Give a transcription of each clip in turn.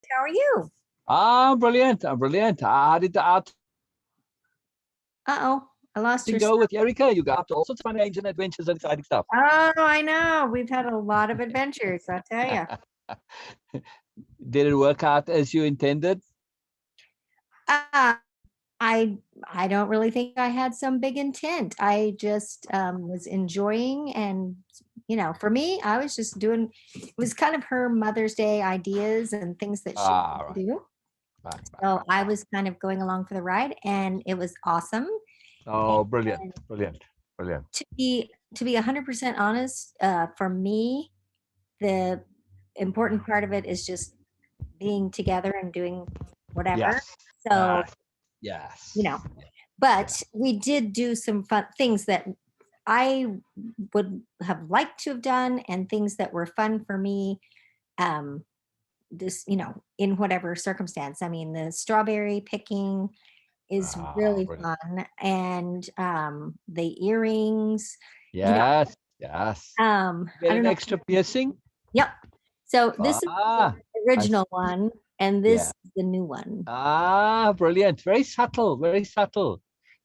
How are you? Brilliant. Brilliant. How did the outing Uh-oh, I lost your go sound. with Erica? You got up to all sorts of fun games and adventures and exciting stuff. Oh, I know. We've had a lot of adventures, I'll tell you. Did it work out as you intended? Um, I don't really think I had some big intent. I just was enjoying, and for me, I was just doing. It was kind of her Mother's Day ideas and things that she wanted Right, to do. So right. I was kind of going along for the ride, and it was awesome. Oh, brilliant, And brilliant, brilliant. to be 100% honest, for me, the important part of it is just being together and doing whatever. Yes, So, you yes, know, but yes. we did do some fun things that I would have liked to have done and things that were fun for me. Um, this, in whatever circumstance. I mean, the strawberry picking is really Brilliant. fun. And the earrings, you know, Yes, yes. I Get don't an know. extra piercing? Yep. So this is the Ah, I original see. one, and this Yeah. is the new one. Brilliant. Very subtle, very subtle.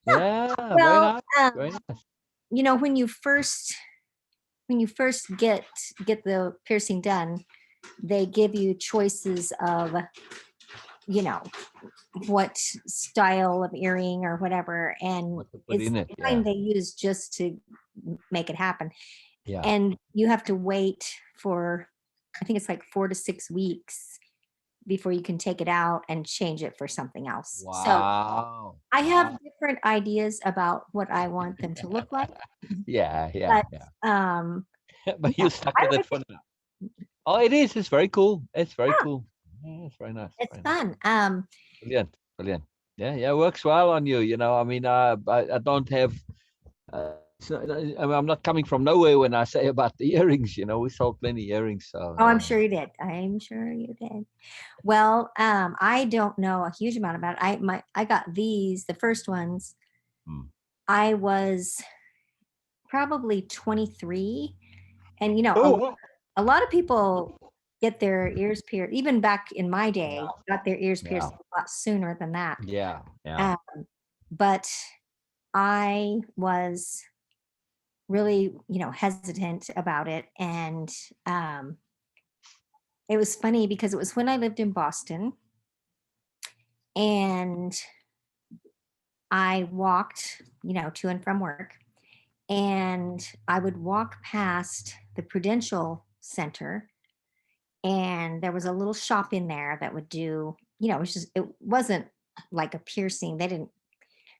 Yeah. Yeah, very Well, nice, very nice. when you first get the piercing done, they give you choices of you know what style of earring or whatever, and What to put it's in it? the Yeah, kind they use just to make it happen. yeah. And you have to wait for, I think it's like 4 to 6 weeks before you can take it out and change it for something else. So Wow, I have wow. different ideas about what I want them to look like, Yeah, yeah, but yeah. But yeah, you stuck I with it like for it. now. Oh, it is. It's very cool. It's very cool. Yeah, it's very nice. It's Very nice. fun. Brilliant, brilliant. Yeah, yeah. Works well on you. I mean, I don't have. I mean, I'm not coming from nowhere when I say about the earrings. We sold plenty earrings. So Oh, I'm yeah. sure you did. I'm sure you did. Well, I don't know a huge amount about it. I got these, the first ones. Mm. I was probably 23, and Oh, a lot of people get their ears pierced. Even back in my yeah, day, got their ears yeah, pierced a lot sooner than that. yeah, yeah. Um, but I was really, hesitant about it, and um, it was funny because it was when I lived in Boston, and I walked, to and from work, and I would walk past the Prudential Center, and there was a little shop in there that would do, it wasn't like a piercing. They didn't,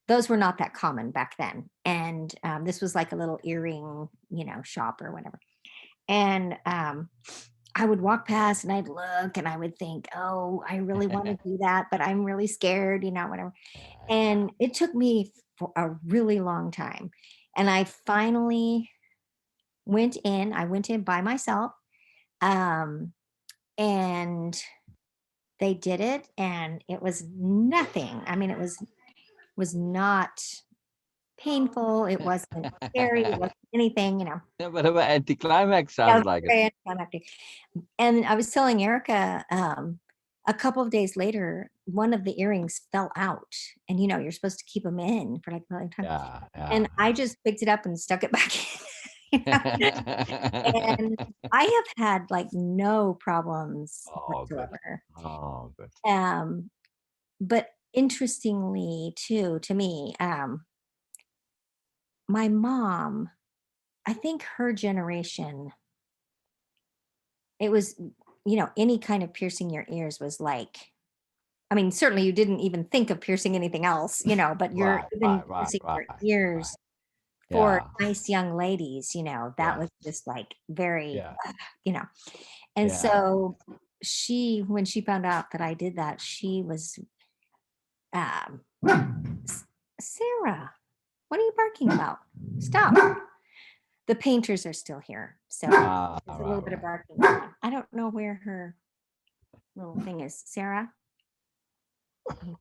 those were not that common back then. And this was like a little earring, shop or whatever. And I would walk past and I'd look and I would think, oh, I really want to do that, but I'm really scared, whatever. Yeah, And it took me for a really long time. And I finally I went in by myself. Um, and they did it, and it was nothing. I mean, it was not painful, it wasn't scary, it yeah. wasn't anything, A bit of an anticlimax Yeah, it sounds was like it. very anticlimactic. And I was telling Erica, a couple of days later, one of the earrings fell out, and you're supposed to keep them in for like a long time, Yeah, and yeah, I just picked it up and stuck it back in. And yeah. I have had like no problems Oh, good. whatsoever. Oh, good. Um, but interestingly, too, to me, my mom, I think her generation, it was, any kind of piercing your ears was like, I mean, certainly you didn't even think of piercing anything else, but you're Right, even right, right, piercing right, your right. ears for Yeah, nice young ladies, that yeah, was just like very, yeah, you know. And yeah. so when she found out that I did that, she was, um, Sarah, what are you barking about? Stop. The painters are still here. So there's a little Right, bit of right. barking going on. I don't know where her little thing is. Sarah, I'm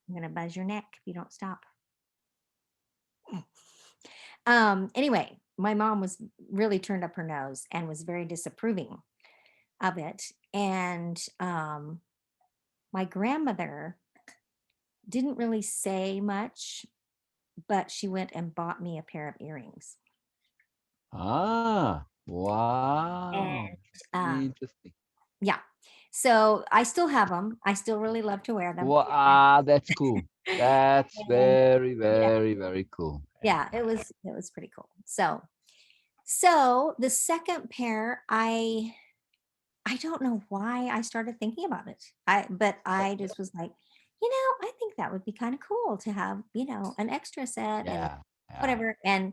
going to buzz your neck if you don't stop. Anyway, my mom was really turned up her nose and was very disapproving of it. And my grandmother didn't really say much, but she went and bought me a pair of earrings. Ah, wow. And Interesting. yeah, so I still have them. I still really love to wear them. Wow, that's cool. That's And very, yeah, very, very cool. yeah, it was pretty cool. So the second pair, I don't know why I started thinking about it. But I just was like, I think that would be kind of cool to have, an extra set and Yeah, yeah. whatever. And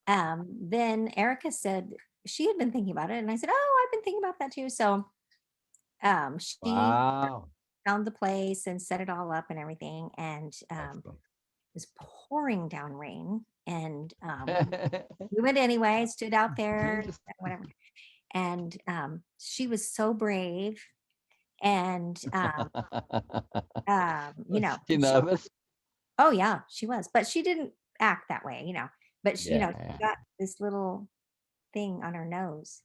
then Erica said she had been thinking about it, and I said, "Oh, I've been thinking about that too." So she Wow. found the place and set it all up and everything, and Excellent. it was pouring down rain, and we went anyway, stood out there, Interesting. whatever. And she was so brave, and Was she nervous? oh yeah, she was, but she didn't act that way, but Yeah, she yeah. got this little thing on her nose,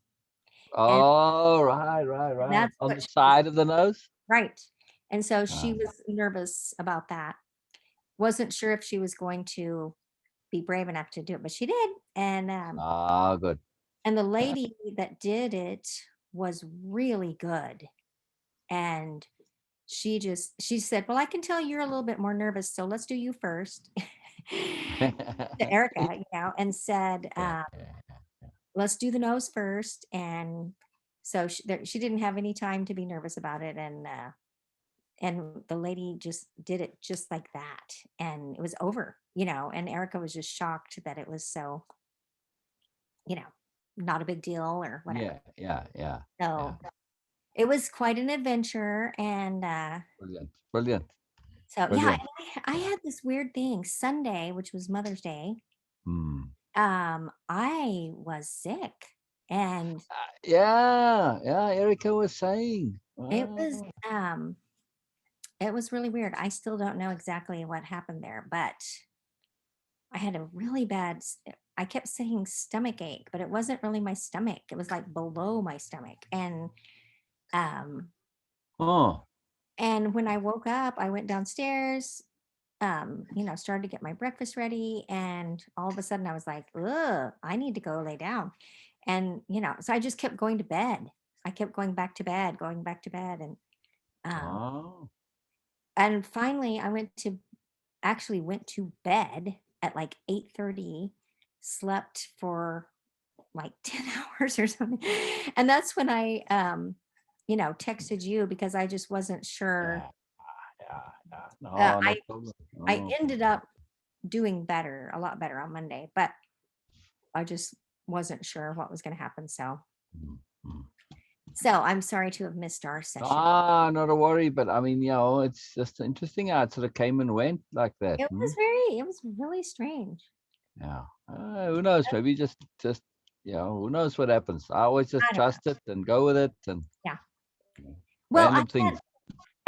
and Oh, right, right, right. that's On what the she was, side of the nose? right. And so she Ah, was nervous about that. Wasn't sure if she was going to be brave enough to do it, but she did. good. And the lady that did it was really good. And she said, "Well, I can tell you're a little bit more nervous, so let's do you first." To Erica, and said, Yeah, yeah. "Let's do the nose first." And so she didn't have any time to be nervous about it, and the lady just did it just like that, and it was over. And Erica was just shocked that it was so, you know, not a big deal or whatever. Yeah, yeah, yeah, yeah. So it was quite an adventure, and Brilliant, brilliant, so yeah, brilliant. and I had this weird thing Sunday, which was Mother's Day. Hmm. I was sick, and Yeah, yeah, Erica was saying. it was Wow. um it was really weird. I still don't know exactly what happened there, but I had a really I kept saying stomach ache, but it wasn't really my stomach. It was like below my stomach. Um Oh, and when I woke up, I went downstairs, started to get my breakfast ready, and all of a sudden I was like, ugh, I need to go lay down. And so I just kept going to bed. I kept going back to bed, going back to bed, um oh. and finally I actually went to bed at like 8:30, slept for like 10 hours or something. And that's when I texted you because I just wasn't sure. Yeah, yeah, yeah. uh, No, no I problem. I No ended problem. up doing better, a lot better on Monday, but I just wasn't sure what was going to happen. So Mm, mm. I'm sorry to have missed our session. Ah, not a worry, but I mean, it's just interesting how it sort of came and went like that. Hmm? It was really strange. Yeah. Who knows? Maybe just, who knows what happens? I always just I don't know. trust it and go with it and Yeah. you know, Well, random things.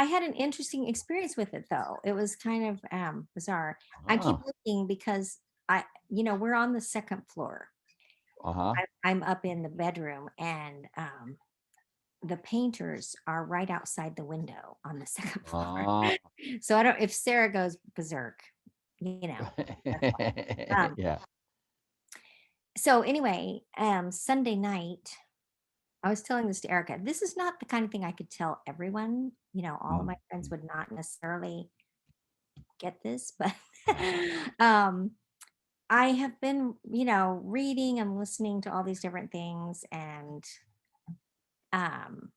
I had an interesting experience with it though. It was kind of bizarre. I keep Ah, looking because we're on the second floor. uh-huh. I'm up in the bedroom, and the painters are right outside the window on the second floor. Ah. So I don't if Sarah goes berserk, that's why. Yeah. So anyway, Sunday night, I was telling this to Erica. This is not the kind of thing I could tell everyone. All of Mm, my friends mm. would not necessarily get this, but Yeah. um, I have been, reading and listening to all these different things, and um,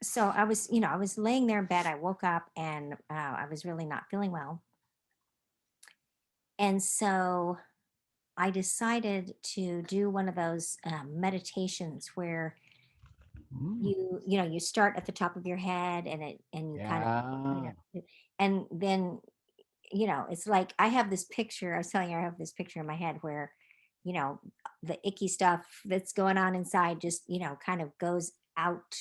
so I was laying there in bed. I woke up, and I was really not feeling well, and so I decided to do one of those meditations where Mm, you start at the top of your head, and you kind of you yeah. know and then it's like I have this picture. I was telling you, I have this picture in my head where, you know, the icky stuff that's going on inside just, kind of goes out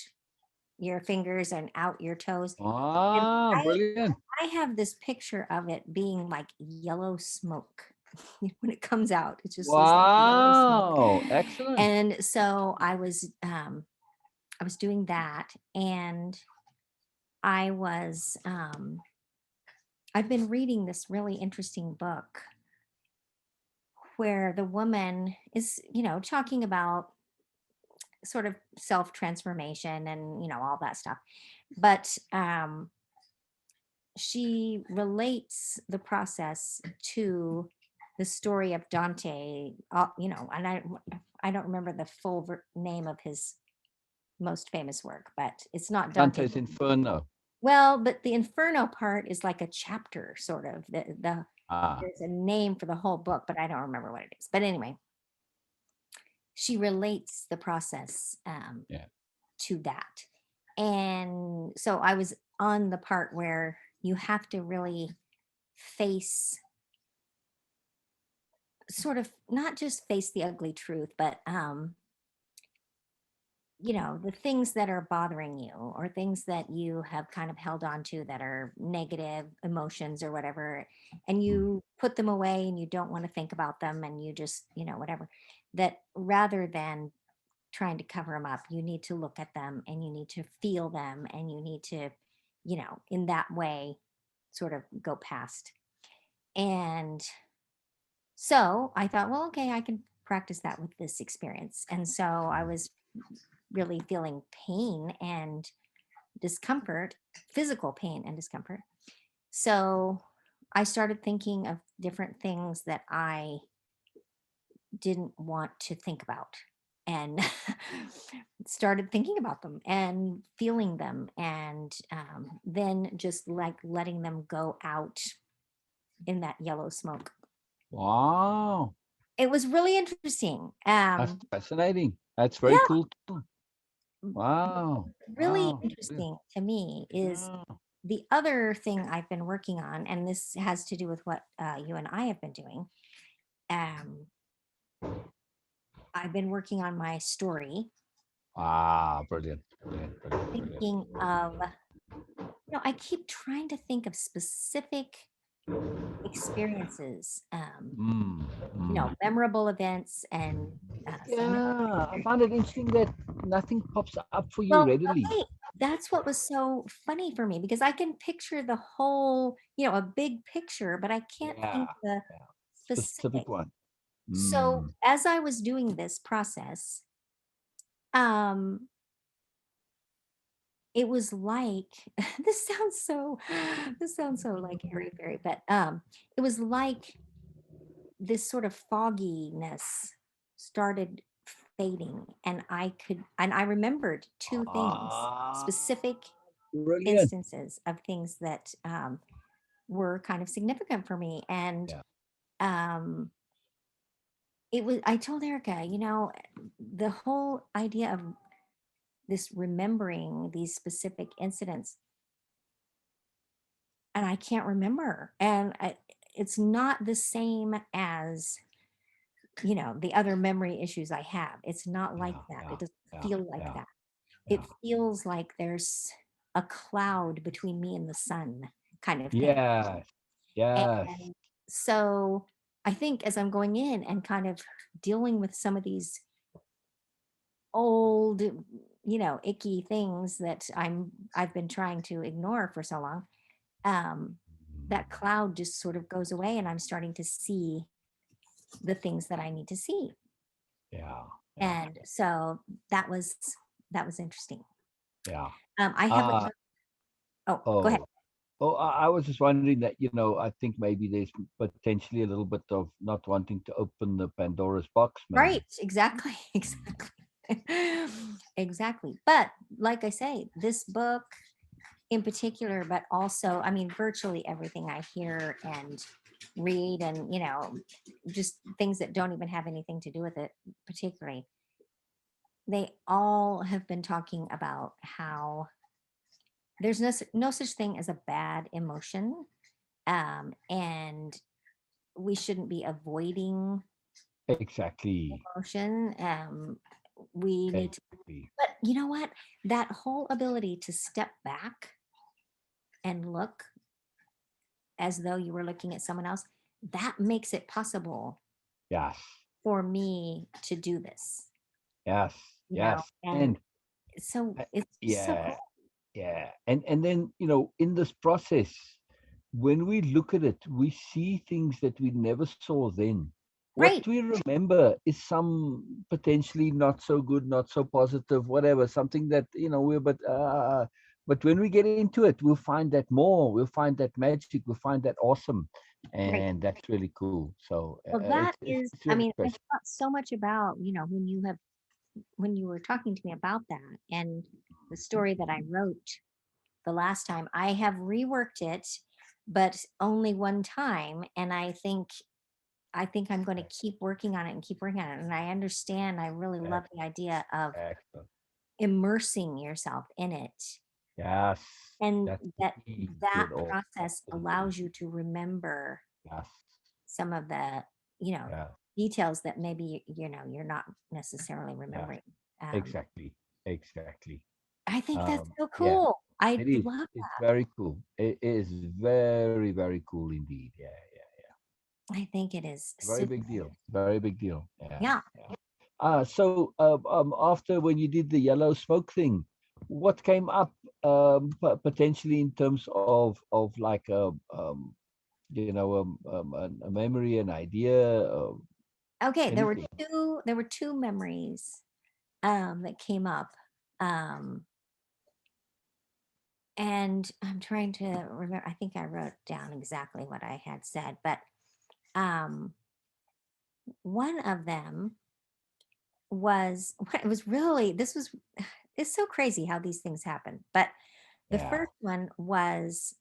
your fingers and out your toes. And Ah, I brilliant. I have this picture of it being like yellow smoke. When it comes out, it's just this like yellow smoke. Wow. Excellent. And so I was I was doing that, and I was I've been reading this really interesting book where the woman is, talking about sort of self transformation and, all that stuff. But she relates the process to the story of Dante, and I don't remember the full name of his most famous work, but it's not Dante. Dante's Inferno. Well, but the Inferno part is like a chapter, sort of. Ah, There's a name for the whole book, but I don't remember what it is. But anyway, she relates the process yeah. to that. And so I was on the part where you have to really face, sort of, not just face the ugly truth, but the things that are bothering you, or things that you have kind of held on to that are negative emotions or whatever, and Mm. you put them away and you don't want to think about them, and you just, whatever, that rather than trying to cover them up, you need to look at them and you need to feel them, and you need to, in that way, sort of go past. And so I thought, well, okay, I can practice that with this experience. And so I was really feeling pain and discomfort, physical pain and discomfort. So I started thinking of different things that I didn't want to think about, and started thinking about them and feeling them, and then just like letting them go out in that yellow smoke. Wow, It was really interesting. that's fascinating. That's very Yeah, cool too. Wow, really wow, brilliant. interesting to me is Yeah. the other thing I've been working on, and this has to do with what you and I have been doing. Um, I've been working on my story, Ah, brilliant, brilliant, brilliant, brilliant. thinking of, I keep trying to think of specific experiences, Mm, mm. memorable events and significant Yeah, I experiences. find it interesting that nothing pops up for you Well, readily. okay, that's what was so funny for me, because I can picture the whole, a big picture, but I can't Yeah, think the yeah. specific. Specific one. So Mm. as I was doing this process, um, it was like this sounds so this sounds so like airy fairy, but it was like this sort of fogginess started fading, and I remembered two things, Ah, specific brilliant. instances of things that were kind of significant for me. And Yeah. um I told Erica, the whole idea of this remembering these specific incidents, and I can't remember. And it's not the same as, the other memory issues I have. It's not like Yeah, that. yeah, It doesn't yeah, feel like yeah, that. yeah. It feels like there's a cloud between me and the sun, kind of thing. Yes, yes. And so I think as I'm going in and kind of dealing with some of these old, icky things that I've been trying to ignore for so long, um, Mm. that cloud just sort of goes away, and I'm starting to see the things that I need to see. Yeah, yeah, And so that was that was interesting. yeah. I haven't Uh, done, oh, go ahead. oh, oh, I was just wondering that, I think maybe there's potentially a little bit of not wanting to open the Pandora's box, Right, maybe. exactly, Mm. exactly. Exactly. But like I say, this book in particular, but also, I mean, virtually everything I hear and read, and, just things that don't even have anything to do with it particularly, they all have been talking about how there's no such thing as a bad emotion. And we shouldn't be avoiding Exactly, emotion. We need to, exactly. but you know what? That whole ability to step back and look as though you were looking at someone else, that makes it possible Yes, for me to do this, yes, yes. and And So Uh, it's just so Yeah, cool. yeah. And then, in this process, when we look at it, we see things that we never saw then. What Right. we remember is some potentially not so good, not so positive, whatever, something that, we're, but when we get into it, we'll find that more, we'll find that magic, we'll find that awesome. Right. And that's really cool. So Well, it's, that it's, is, it's I really mean, I special. thought so much about, when you were talking to me about that and the story that I wrote the last time, I have reworked it, but only one time. And I think I'm going to keep working on it and keep working on it. And I understand, I really love Excellent. the idea of Excellent. immersing yourself in it. Yes, And that's the that key to that it all. process Absolutely. allows you to remember Yes. some of the, you know, Yeah. details that maybe, you're not necessarily Yeah. remembering. Um, Exactly. Exactly. I think that's so Yeah. cool. I It is. love It's that. very cool. It is very, very cool indeed. Yeah. Yeah. I think it is Very super. big deal. Very big deal. Yeah. Yeah. Yeah. So after when you did the yellow smoke thing, what came up potentially in terms of like a memory, an idea, Okay, anything? there were two memories that came up. Um and I'm trying to remember, I think I wrote down exactly what I had said, but um one of them was it was really this was it's so crazy how these things happen. But the Yeah. first one was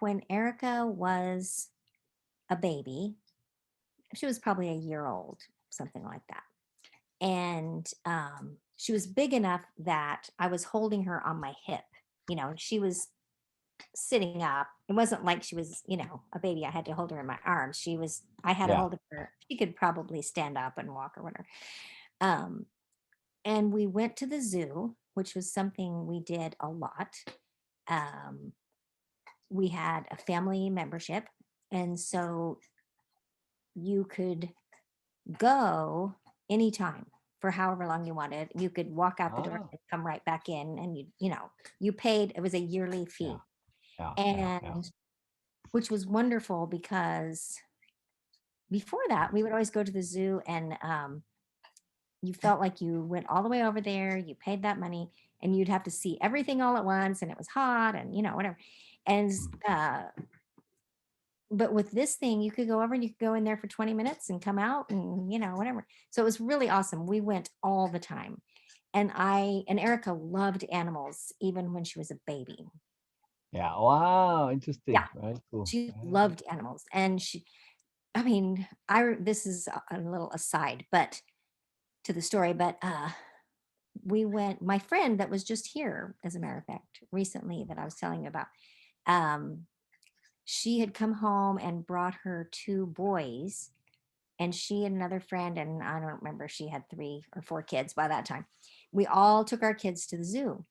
when Erica was a baby. She was probably a year old, something like that. And she was big enough that I was holding her on my hip, and she was sitting up. It wasn't like she was, a baby. I had to hold her in my arms. I had a Yeah. hold of her. She could probably stand up and walk or whatever. Um, and we went to the zoo, which was something we did a lot. Um, we had a family membership. And so you could go anytime for however long you wanted. You could walk out the door Ah. and come right back in, and you paid. It was a yearly Yeah. fee, Yeah. Yeah. Yeah. and which was wonderful because before that we would always go to the zoo, and you felt like you went all the way over there, you paid that money, and you'd have to see everything all at once, and it was hot, and whatever. And Mm. but with this thing, you could go over and you could go in there for 20 minutes and come out, and whatever. So it was really awesome. We went all the time. And Erica loved animals even when she was a baby. Yeah. Wow. Yeah, Interesting. Very cool. she Yeah. loved animals. And I mean, this is a little aside, but to the story, but my friend that was just here, as a matter of fact, recently, that I was telling you about, um, she had come home and brought her two boys, and she and another friend, and I don't remember, she had 3 or 4 kids by that time. We all took our kids to the zoo,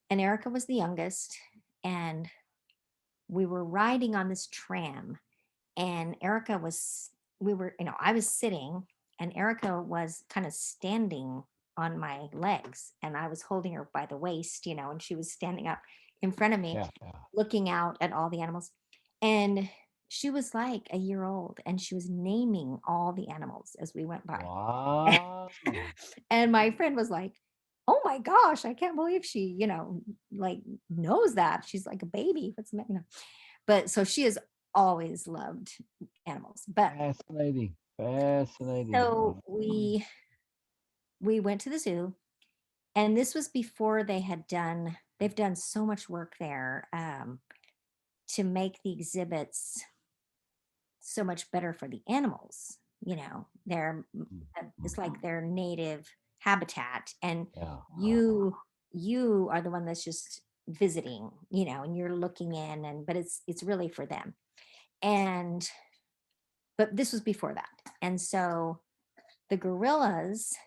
and Erica was the youngest, and we were riding on this tram, and Erica was we were I was sitting, and Erica was kind of standing on my legs, and I was holding her by the waist, and she was standing up in front of me, Yeah. Yeah. looking out at all the animals. And she was like a year old, and she was naming all the animals as we went by. Wow. And my friend was like, "Oh my gosh, I can't believe she, like, knows that. She's like a baby. What's the matter?" But so she has always loved animals. But Fascinating. Fascinating. so Wow. we went to the zoo, and this was before they've done so much work there, to make the exhibits so much better for the animals. It's Mhm. like their native habitat, and Yeah. Yeah. you are the one that's just visiting, and you're looking in, but it's really for them. And but this was before that. And so the gorillas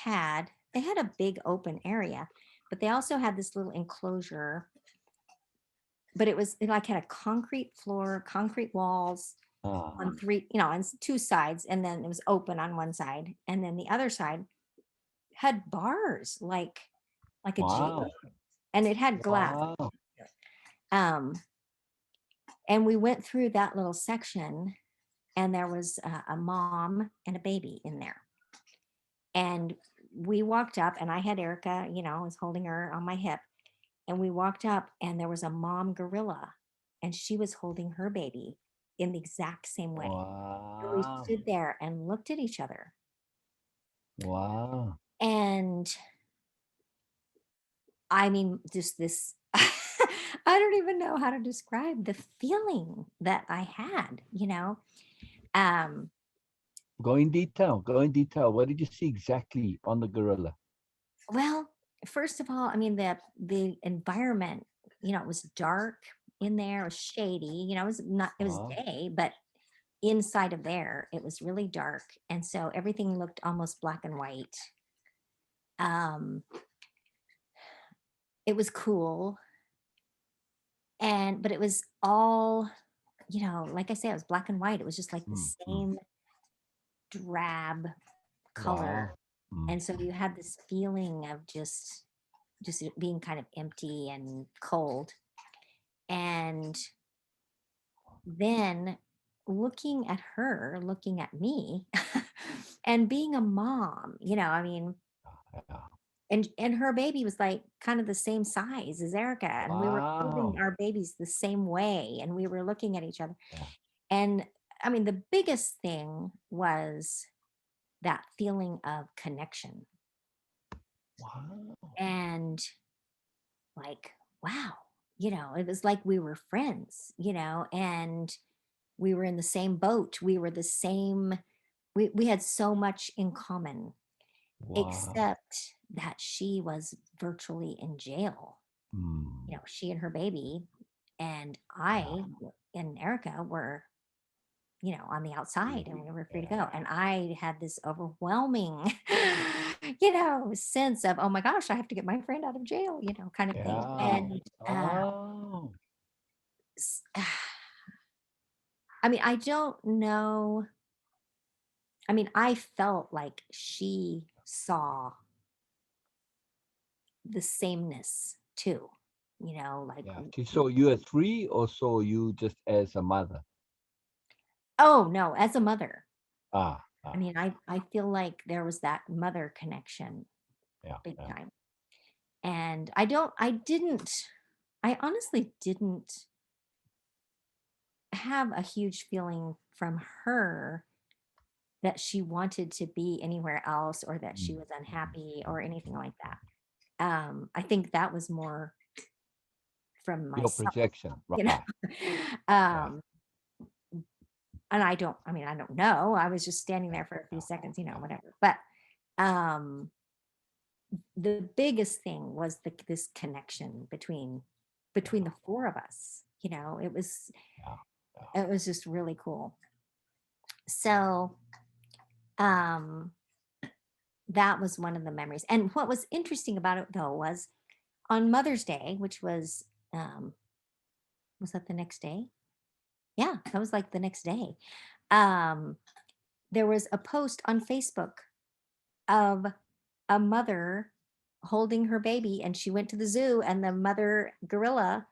they had a big open area, but they also had this little enclosure, but it like had a concrete floor, concrete walls Ah. on on 2 sides, and then it was open on one side, and then the other side had bars, like like a Jeep, Wow. and it had glass. Wow. Um, and we went through that little section, and there was a mom and a baby in there. And we walked up, and I had Erica, I was holding her on my hip. And we walked up, and there was a mom gorilla, and she was holding her baby in the exact same way. And we Wow. stood there and looked at each other. Wow. And I mean, just this, I don't even know how to describe the feeling that I had, Um, Go in detail. Go in detail. What did you see exactly on the gorilla? well, first of all, I mean, the environment, it was dark in there, it was shady, it was Wow. day, but inside of there, it was really dark. And so everything looked almost black and white. Um, it was cool. But it was all, like I said, it was black and white. It was just like the Mm, mm. same drab color. Wow. Mm, And so mm. you had this feeling of just it being kind of empty and cold. And then looking at her, looking at me, and being a mom, I mean, Yeah. and her baby was like kind of the same size as Erica, and we were holding Wow. our babies the same way, and we were looking at each other. Yeah. And I mean, the biggest thing was that feeling of connection, Wow. and like, wow, it was like we were friends, and we were in the same boat. We were the same. We had so much in common, Wow. except that she was virtually in jail. Mm. She and her baby, and Yeah. and Erica were, on the outside, Free. and we were free to go. Yeah. And I had this overwhelming, sense of, oh my gosh, I have to get my friend out of jail, kind of thing. Yeah. And Oh. s- I mean, I don't know. I mean, I felt like she saw the sameness too, like, Yeah. She saw you as free or saw you just as a mother? oh no, as a mother. Ah. I Ah. mean, I feel like there was that mother connection Yeah. big Yeah. time. And I honestly didn't have a huge feeling from her that she wanted to be anywhere else, or that she Mm, was mm, unhappy or mm, anything like mm. that. I think that was more from Your myself, projection. you know. Right. Yeah. um, and I mean, I don't know. I was just standing Yeah. there for a few Yeah. seconds, Yeah. whatever. But um, the biggest thing was this connection between Yeah. the four of us. Yeah. Yeah. It was just really cool. So um, that was one of the memories. And what was interesting about it though was on Mother's Day, which was that the next day? Yeah, that was like the next day. Um, there was a post on Facebook of a mother holding her baby, and she went to the zoo, and the mother gorilla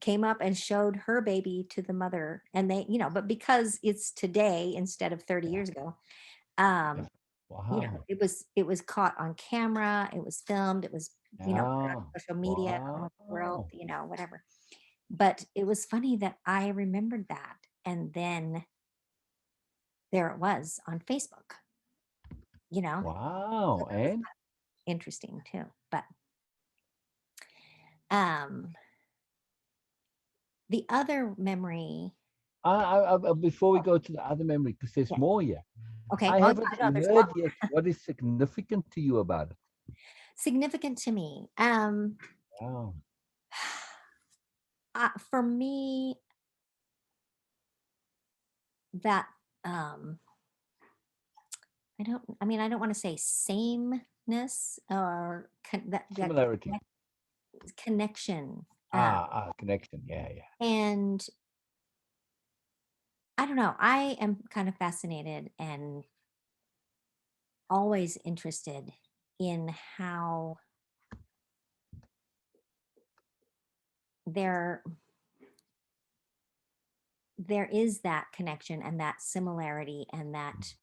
came up and showed her baby to the mother, and but because it's today instead of 30 Yeah. years ago, um Yeah. Wow. it was caught on camera, it was filmed, it was put on Yeah. social media all over the world, Wow. whatever. But it was funny that I remembered that, and then there it was on Facebook, you know so Wow. that was And interesting too. But um the other memory. before we go to the other memory, because there's Yeah. more here. Okay. I Oh haven't yeah, no, there's a lot heard yet what is significant to you about it. significant to me. Wow. For me, that um I don't want to say sameness, or that Similarity. connection. Connection. Yeah. Yeah. And I don't know, I am kind of fascinated and always interested in how there there is that connection and that similarity and that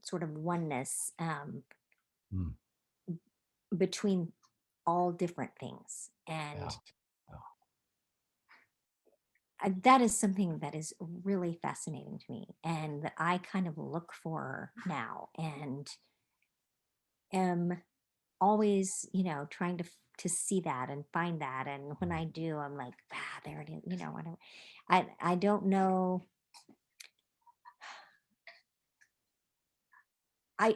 sort of oneness, Mm. between all different things. Yeah. And Yeah. that is something that is really fascinating to me and that I kind of look for now, and am always, trying to see that and find that. And when I do, I'm like, there it is. Whatever. I don't know.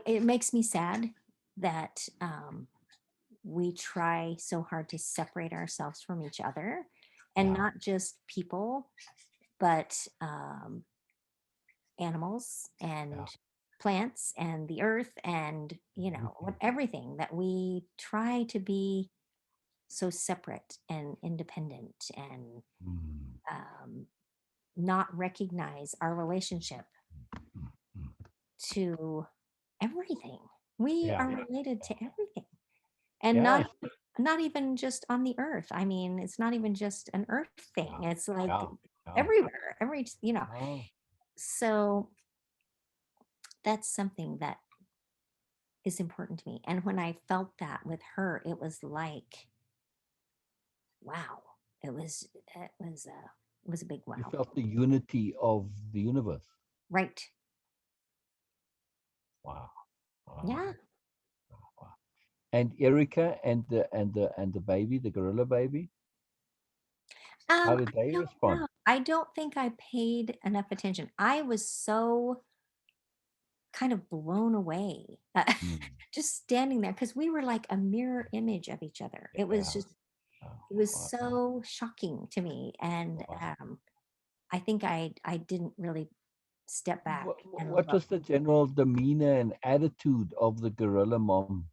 It makes me sad that, we try so hard to separate ourselves from each other, and Yeah. not just people, but, animals Yeah. and plants and the earth, and Everything. everything, that we try to be so separate and independent, and, Mm. um, not recognize our relationship Mm. Mm. to everything. We Yeah. are related to everything, and Yeah. not even just on the earth. I mean, it's not even just an earth thing. Yeah. It's like Yeah. Yeah. everywhere, Oh, so that's something that is important to me. And when I felt that with her, it was like, wow. It was a big you wow. felt the unity of the universe. Right. Wow. Wow. Yeah. Wow. And Erica and the baby, the gorilla baby, how I did they don't respond? know. I don't think I paid enough attention. I was so kind of blown away, Mm. just standing there, because we were like a mirror image of each other. It was Yeah. just, Oh, it was wow. so shocking to me. And, Wow. I think I didn't really step back and What look. was the general demeanor and attitude of the gorilla mom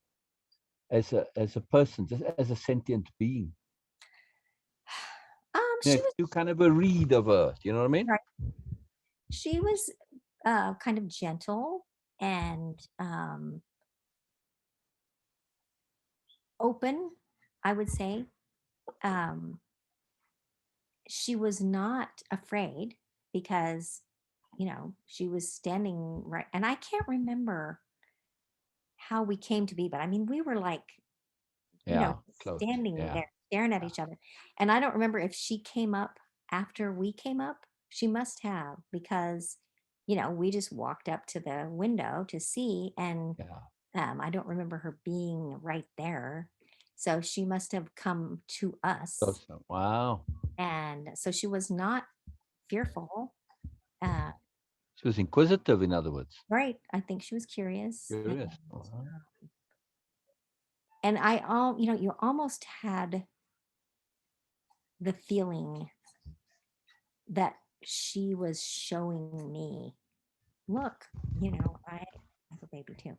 as a person, just as a sentient being? She If was you kind of a read of her, you know what I mean? right. She was, kind of gentle and, open, I would say. Um, she was not afraid, because, she was standing right. And I can't remember how we came to be, but I mean, we were like, you know, Yeah, close. standing Yeah, there staring at yeah, each other. And I don't remember if she came up after we came up. She must have, because, we just walked up to the window to see, and, yeah. I don't remember her being right there. So she must have come to us. Close. Wow. And so she was not fearful. Uh, She was inquisitive, in other words. right. I think she was curious. And, Curious. Uh-huh. you almost had the feeling that she was showing me, look, I have a baby too.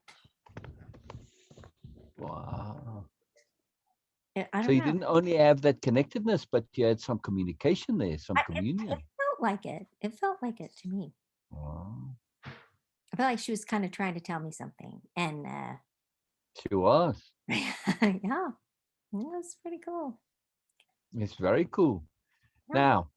Wow. I So don't you know. didn't only have that connectedness, but you had some communication there, some It communion. felt like it. It felt like it to me. Wow. I felt like she was kind of trying to tell me something. And, She was. yeah, it was pretty cool. It's very cool. Yeah. Now,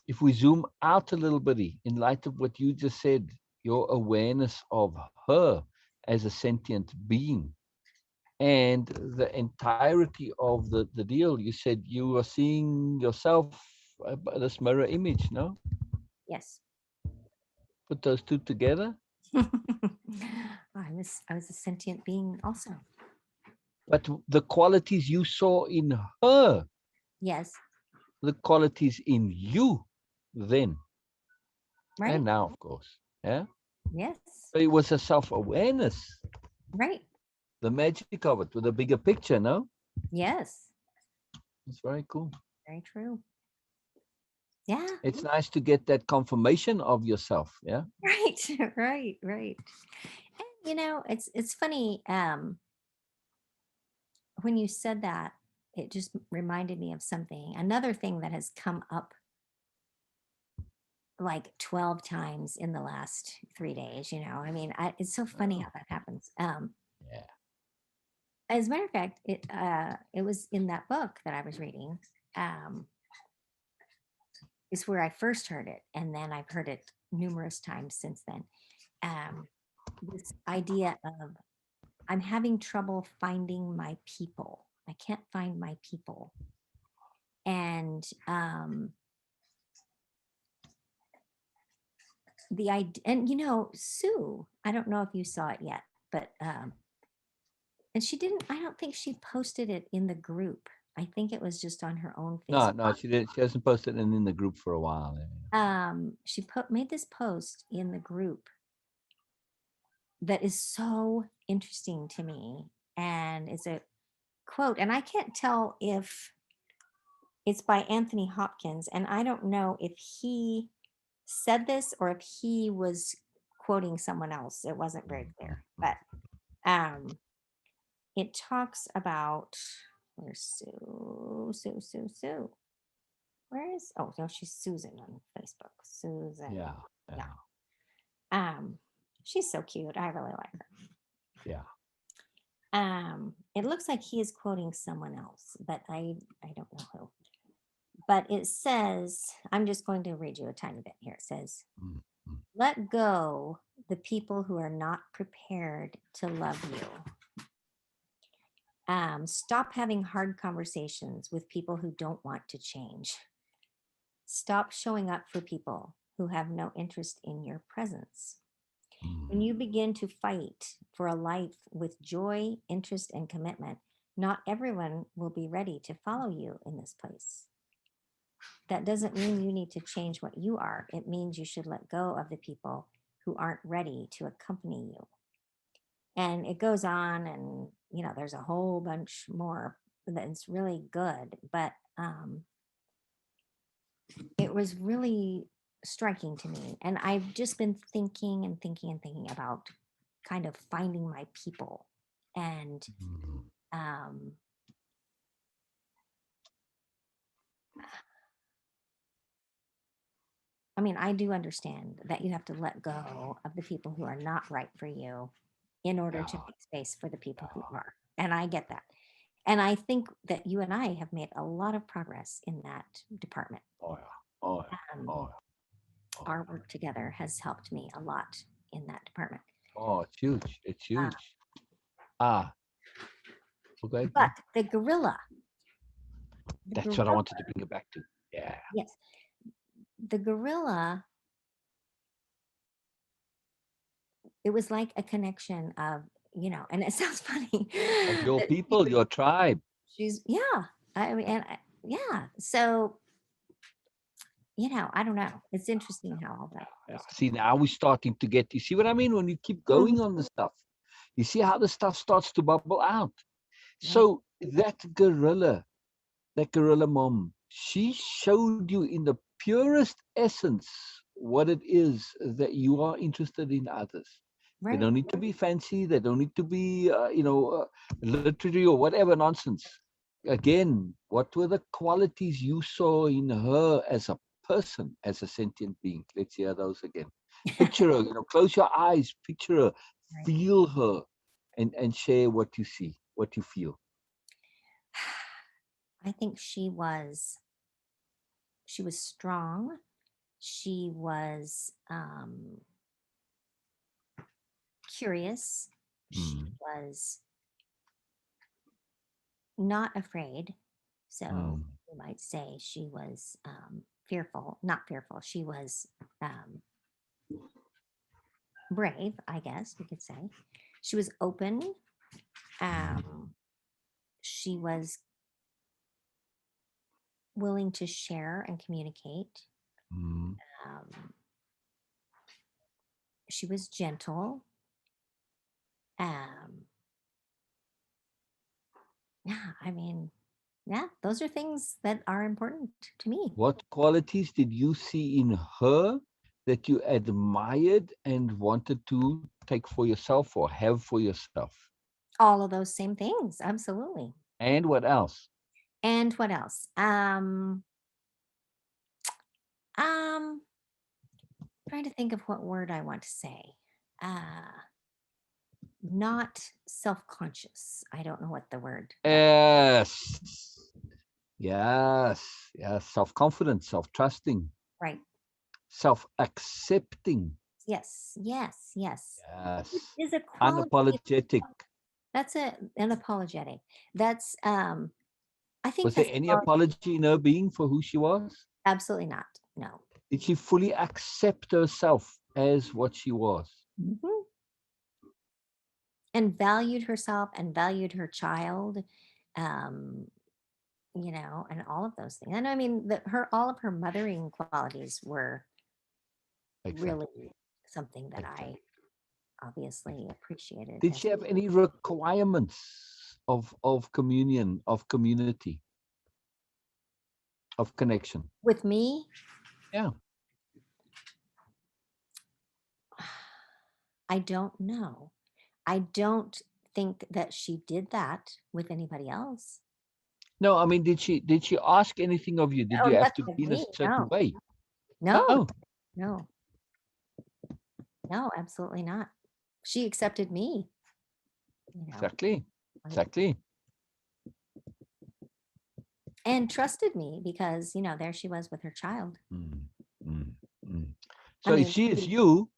if we zoom out a little bit, in light of what you just said, your awareness of her as a sentient being and the entirety of the deal, you said you are seeing yourself by this mirror image, no? Yes. Put those two together. I was a sentient being also. But the qualities you saw in her, Yes. the qualities in you then and Right. now, of course. Yeah. Yes. So it was a self awareness, Right. the magic of it with a bigger picture, no? Yes. It's very cool. Very true. Yeah. It's nice to get that confirmation of yourself. Yeah. Right. Right. Right. And, it's funny. When you said that, it just reminded me of something. Another thing that has come up like 12 times in the last 3 days. I mean, it's so funny Oh, how that happens. yeah. As a matter of fact, it was in that book that I was reading. Um, is where I first heard it, and then I've heard it numerous times since then. This idea of I'm having trouble finding my people. I can't find my people. And the idea, and Sue, I don't know if you saw it yet, but and she didn't, I don't think she posted it in the group. I think it was just on her own No, Facebook. no, she didn't. She hasn't posted it in the group for a while. She made this post in the group that is so interesting to me, and it's a quote, and I can't tell if it's by Anthony Hopkins, and I don't know if he said this or if he was quoting someone else. It wasn't very clear, but um, it talks about where's Sue? Sue. Where is? Oh no, she's Susan on Facebook. Susan. Yeah, yeah, Yeah. She's so cute. I really like her. yeah. It looks like he is quoting someone else, but I don't know who. But it says, I'm just going to read you a tiny bit here. It says, Mm, mm. let go the people who are not prepared to love you. Stop having hard conversations with people who don't want to change. Stop showing up for people who have no interest in your presence. When you begin to fight for a life with joy, interest, and commitment, not everyone will be ready to follow you in this place. That doesn't mean you need to change what you are. It means you should let go of the people who aren't ready to accompany you. And it goes on, and there's a whole bunch more that's really good, but it was really striking to me. And I've just been thinking and thinking and thinking about kind of finding my people. And um, I mean, I do understand that you have to let go of the people who are not right for you in order to Yeah, make space for the people who yeah. are. And I get that. And I think that you and I have made a lot of progress in that department. Oh yeah, oh yeah, Um, oh yeah, oh our yeah. work together has helped me a lot in that department. Oh, it's huge. It's Uh, huge. Ah, okay. but the That's what I gorilla, wanted to bring it back to. Yeah. yes, the gorilla, it was like a connection of, and it sounds funny Of your that people, your tribe. yeah, I mean, yeah. So, I don't know. It's interesting how all that Yeah. goes. See, now we're starting to get, you see what I mean? When you keep Mhm. going on the stuff, you see how the stuff starts to bubble out. Right. So that gorilla mom, she showed you in the purest essence what it is that you are interested in others. They Right. don't need to be fancy. They don't need to be, literary or whatever nonsense. Again, what were the qualities you saw in her as a person, as a sentient being? Let's hear those again. Picture her, close your eyes, picture her, Right. feel her, and share what you see, what you feel. I think she was strong. She was curious. She Mm, was not afraid. So mm, you might say she was fearful, not fearful. She was um, brave, I guess we could say. She was open. Um, she was willing to share and communicate. mm. Um, she was gentle. Um, yeah, I mean, yeah, those are things that are important to me. What qualities did you see in her that you admired and wanted to take for yourself or have for yourself? All of those same things, absolutely. And what else? And what else? Um, trying to think of what word I want to say. Uh, not self-conscious. I don't know what the word that. Yes. Yes, yes. Self-confidence, self-trusting, Right. self-accepting. Yes. Yes. Yes. It Yes. is a quality. Unapologetic. That's an apologetic. That's I think Was there that's any quality. apology in her being for who she was? Absolutely not. No. Did she fully accept herself as what she was? Mhm. And valued herself and valued her child, um, and all of those things. And I mean, all of her mothering qualities were really Exactly. something that I Exactly. obviously appreciated Did as she have any requirements of communion, of community, of connection? with me. Yeah. I don't know. I don't think that she did that with anybody else. No, I mean, did she ask anything of you? Did Oh, you have to nothing of be in a me. certain No, way? no, No, no, no, absolutely not. She accepted me, you know, exactly. like, Exactly. and trusted me because, there she was with her child. Mm, mm, mm. I So if mean, she is you,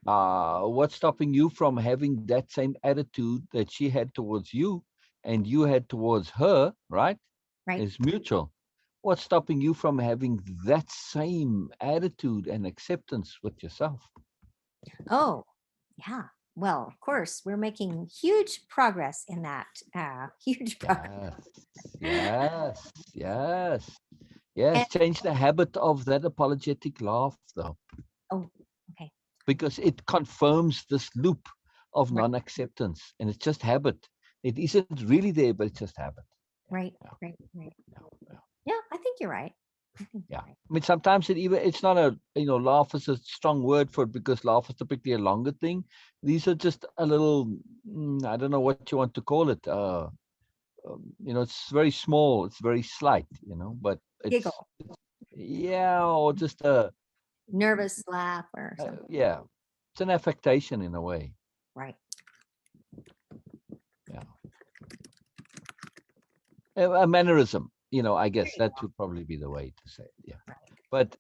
what's stopping you from having that same attitude that she had towards you and you had towards her, right? right? Is mutual. What's stopping you from having that same attitude and acceptance with yourself? Oh, yeah. Well, of course, we're making huge progress in that. Huge progress. Yes, yes, yes, And, yes. Change the habit of that apologetic laugh, though, oh, okay. because it confirms this loop of Right, non-acceptance, and it's just habit. It isn't really there, but it's just habit. Yeah, right, yeah, right, right. yeah, yeah. Yeah, I think you're right. I think Yeah. you're right. I mean, sometimes it's not a, laugh is a strong word for it because laugh is typically a longer thing. These are just a little, I don't know what you want to call it. It's very small, it's very slight, but it's, Giggle, yeah, or just nervous laugh or something. yeah, it's an affectation in a way. Right. Yeah. A mannerism, I There guess you that go. would probably be the way to say it. Yeah. Right. But,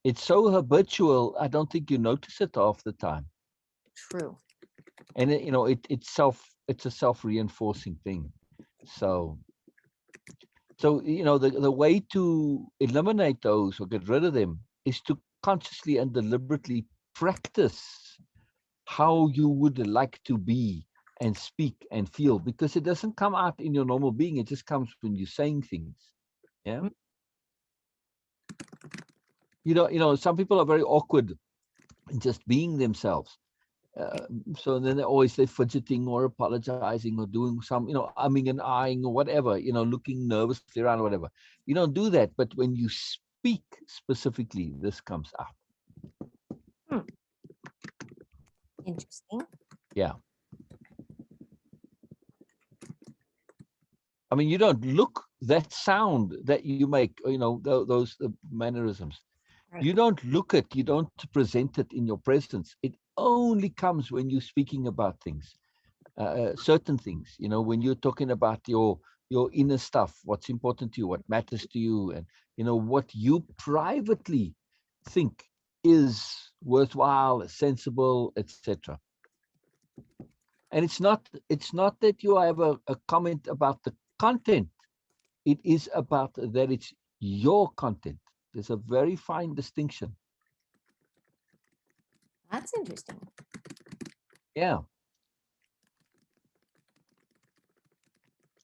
it's so habitual, I don't think you notice it half the time. True. And it's a self-reinforcing thing. So the way to eliminate those or get rid of them is to consciously and deliberately practice how you would like to be and speak and feel, because it doesn't come out in your normal being. It just comes when you're saying things. Yeah. Mm, Some people are very awkward in just being themselves. uh, so then they're fidgeting or apologizing or doing some, umming and eyeing or whatever, looking nervously around or whatever. You don't do that, but when you speak specifically, this comes up. hmm, interesting. Yeah. I mean, you don't look that sound that you make, those mannerisms. Right. You don't look it, you don't present it in your presence. It only comes when you're speaking about things, certain things, when you're talking about your inner stuff, what's important to you, what matters to you, and what you privately think is worthwhile, sensible, etc. And it's not that you have a comment about the content. It is about that it's your content. There's a very fine distinction. That's interesting. Yeah.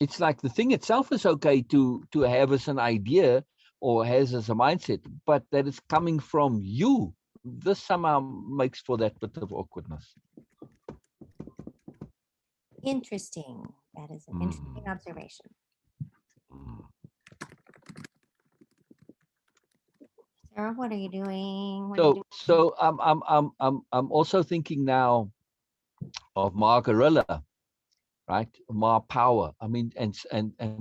It's like the thing itself is okay to have as an idea or has as a mindset, but that it's coming from you. This somehow makes for that bit of awkwardness. Interesting. That is an interesting Mm, observation. mm. Sarah, what are you doing? What are you So doing? so I'm also thinking now of Margarilla, right? More power. I mean, and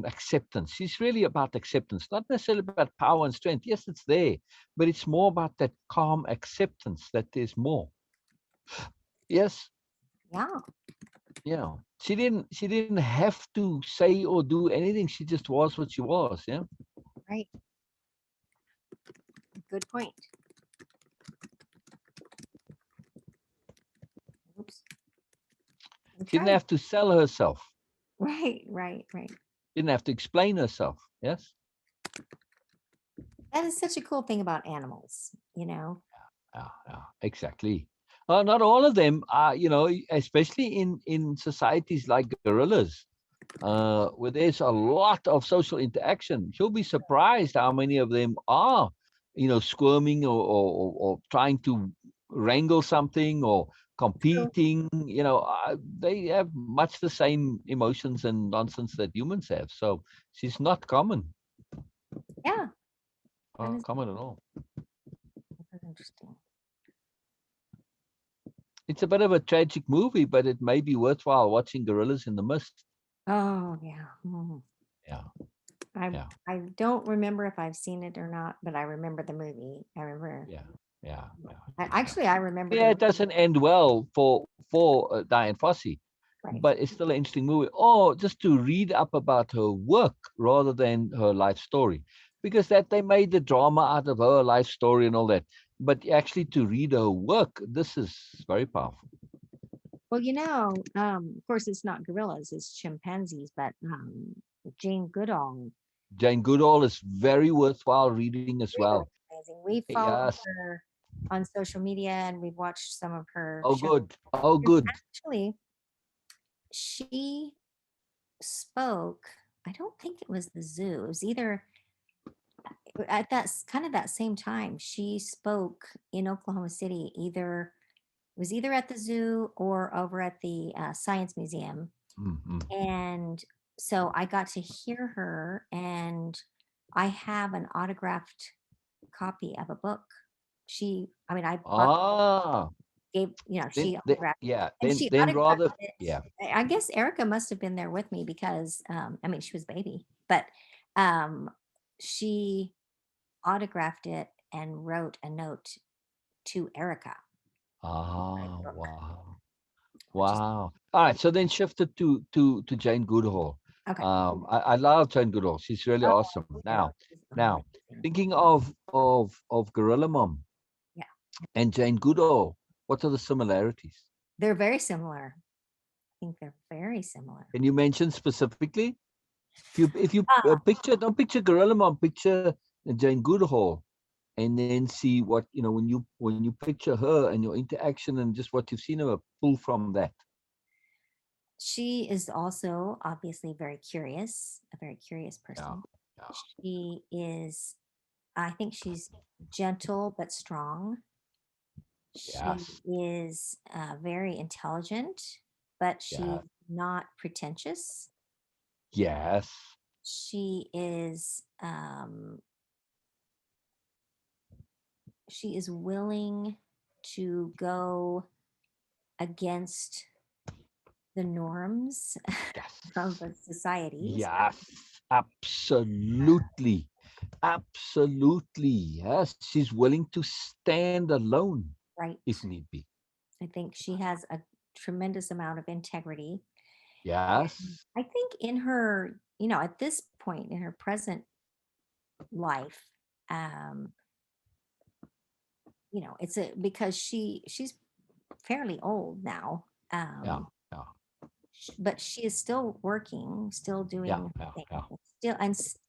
acceptance. She's really about acceptance, not necessarily about power and strength. Yes, it's there, but it's more about that calm acceptance that there's more. Yes. Yeah. Yeah. She didn't have to say or do anything. She just was what she was. Yeah. Right. Good point. Oops. I'm She didn't trying. have to sell herself. Right, right, right. Didn't have to explain herself. Yes. That is such a cool thing about animals, you know? Yeah, yeah, exactly. Not all of them are, especially in societies like gorillas, where there's a lot of social interaction. You'll be surprised how many of them are, squirming or trying to wrangle something or True. competing. They have much the same emotions and nonsense that humans have. So she's not common, Yeah, that is common at all. interesting. It's a bit of a tragic movie, but it may be worthwhile watching Gorillas in the Mist. Oh, yeah. Mhm. Yeah, I yeah, I don't remember if I've seen it or not, but I remember the movie. I remember. yeah, yeah, yeah, yeah. Actually, I remember Yeah, the it doesn't end well for Diane Fossey, right. but it's still an interesting movie. Or just to read up about her work rather than her life story, because that they made the drama out of her life story and all that. But actually, to read her work, this is very powerful. Well, of course, it's not gorillas; it's chimpanzees. But Jane Goodall, Jane Goodall is very worthwhile reading as really well. amazing. We followed Yes. her on social media, and we've watched some of her Oh, shows. good. Oh, And good. actually, she spoke. I don't think it was the zoo. It was either at kind of that same time. She spoke in Oklahoma City. It was either at the zoo or over at the Science Museum. Mm-hmm. And so I got to hear her, and I have an autographed copy of a book. I mean, I bought, Ah, then, she then autographed, yeah, and then she then autographed rather it. yeah. I guess Erica must have been there with me because, I mean, she was a baby, but um, she autographed it and wrote a note to Erica. My Ah, book, wow, which is wow. All right, so then shifted to Jane Goodall. okay. I love Jane Goodall. She's really Oh, awesome. me too. Now, She's now, amazing. thinking of Gorilla Mom Yeah, and Jane Goodall, what are the similarities? they're very similar. I think they're very similar. Can you mention specifically? If you Ah, don't picture Gorilla Mom, picture Jane Goodall, and then see what when you picture her and your interaction and just what you've seen her pull from that. she is also obviously very curious, a very curious Yeah, person. yeah, She is, I think she's gentle but strong. She yes, is very intelligent, but yeah, she's not pretentious. yes, She is she is willing to go against the norms yes, of a society. yes, absolutely, absolutely. Yes, she's willing to stand alone if Right. need be. I think she has a tremendous amount of integrity. And Yes, I think in her, at this point in her present life, um, it's because she's fairly old now. yeah, Um, yeah, but she is still working, still yeah, doing yeah, things. yeah.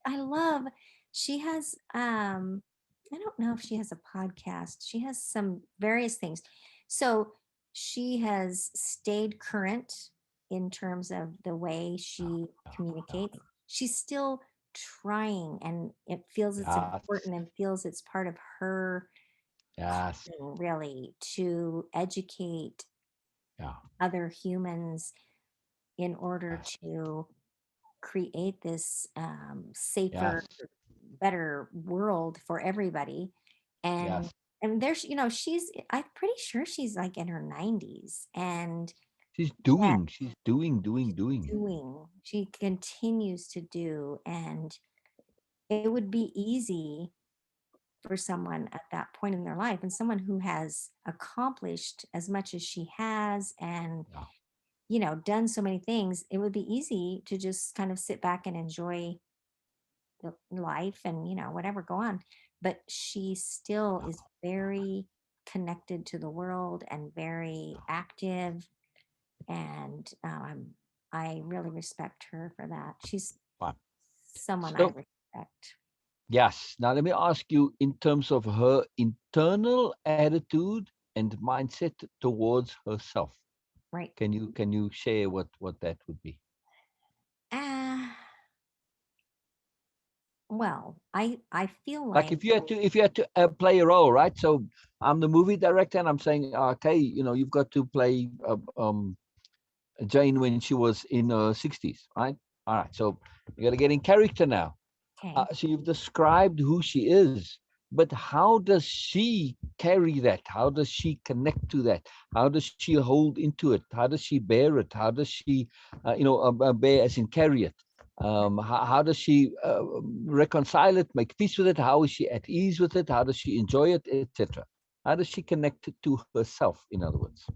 I love she has I don't know if she has a podcast. She has some various things. So she has stayed current in terms of the way Yeah, she yeah, yeah. communicates. She's still trying, and it feels it's Yes, important and feels it's part of her yes, calling, really, to educate yeah, other humans in order yes, to create this yes, safer, better world for everybody. And yes. there's, I'm pretty sure she's like in her 90s, and She's yet doing, she's doing. she continues to do, and it would be easy for someone at that point in their life, and someone who has accomplished as much as she has, and Yeah, done so many things, it would be easy to just kind of sit back and enjoy the life and, whatever go on. But she still is very connected to the world and very active. And I really respect her for that. She's Wow. someone I So respect. yes, now let me ask you in terms of her internal attitude and mindset towards herself. Right. Can you share what that would be? Ah, well, I feel Like like, if you had to play a role, right? So I'm the movie director, and I'm saying, okay, you've got to play Jane when she was in her 60s, right? All right, so you got to get in character now. okay, So you've described who she is, but how does she carry that? How does she connect to that? How does she hold into it? How does she bear it? How does she, bear as in carry it? How does she reconcile it, make peace with it? How is she at ease with it? How does she enjoy it, etc.? How does she connect it to herself? In other words,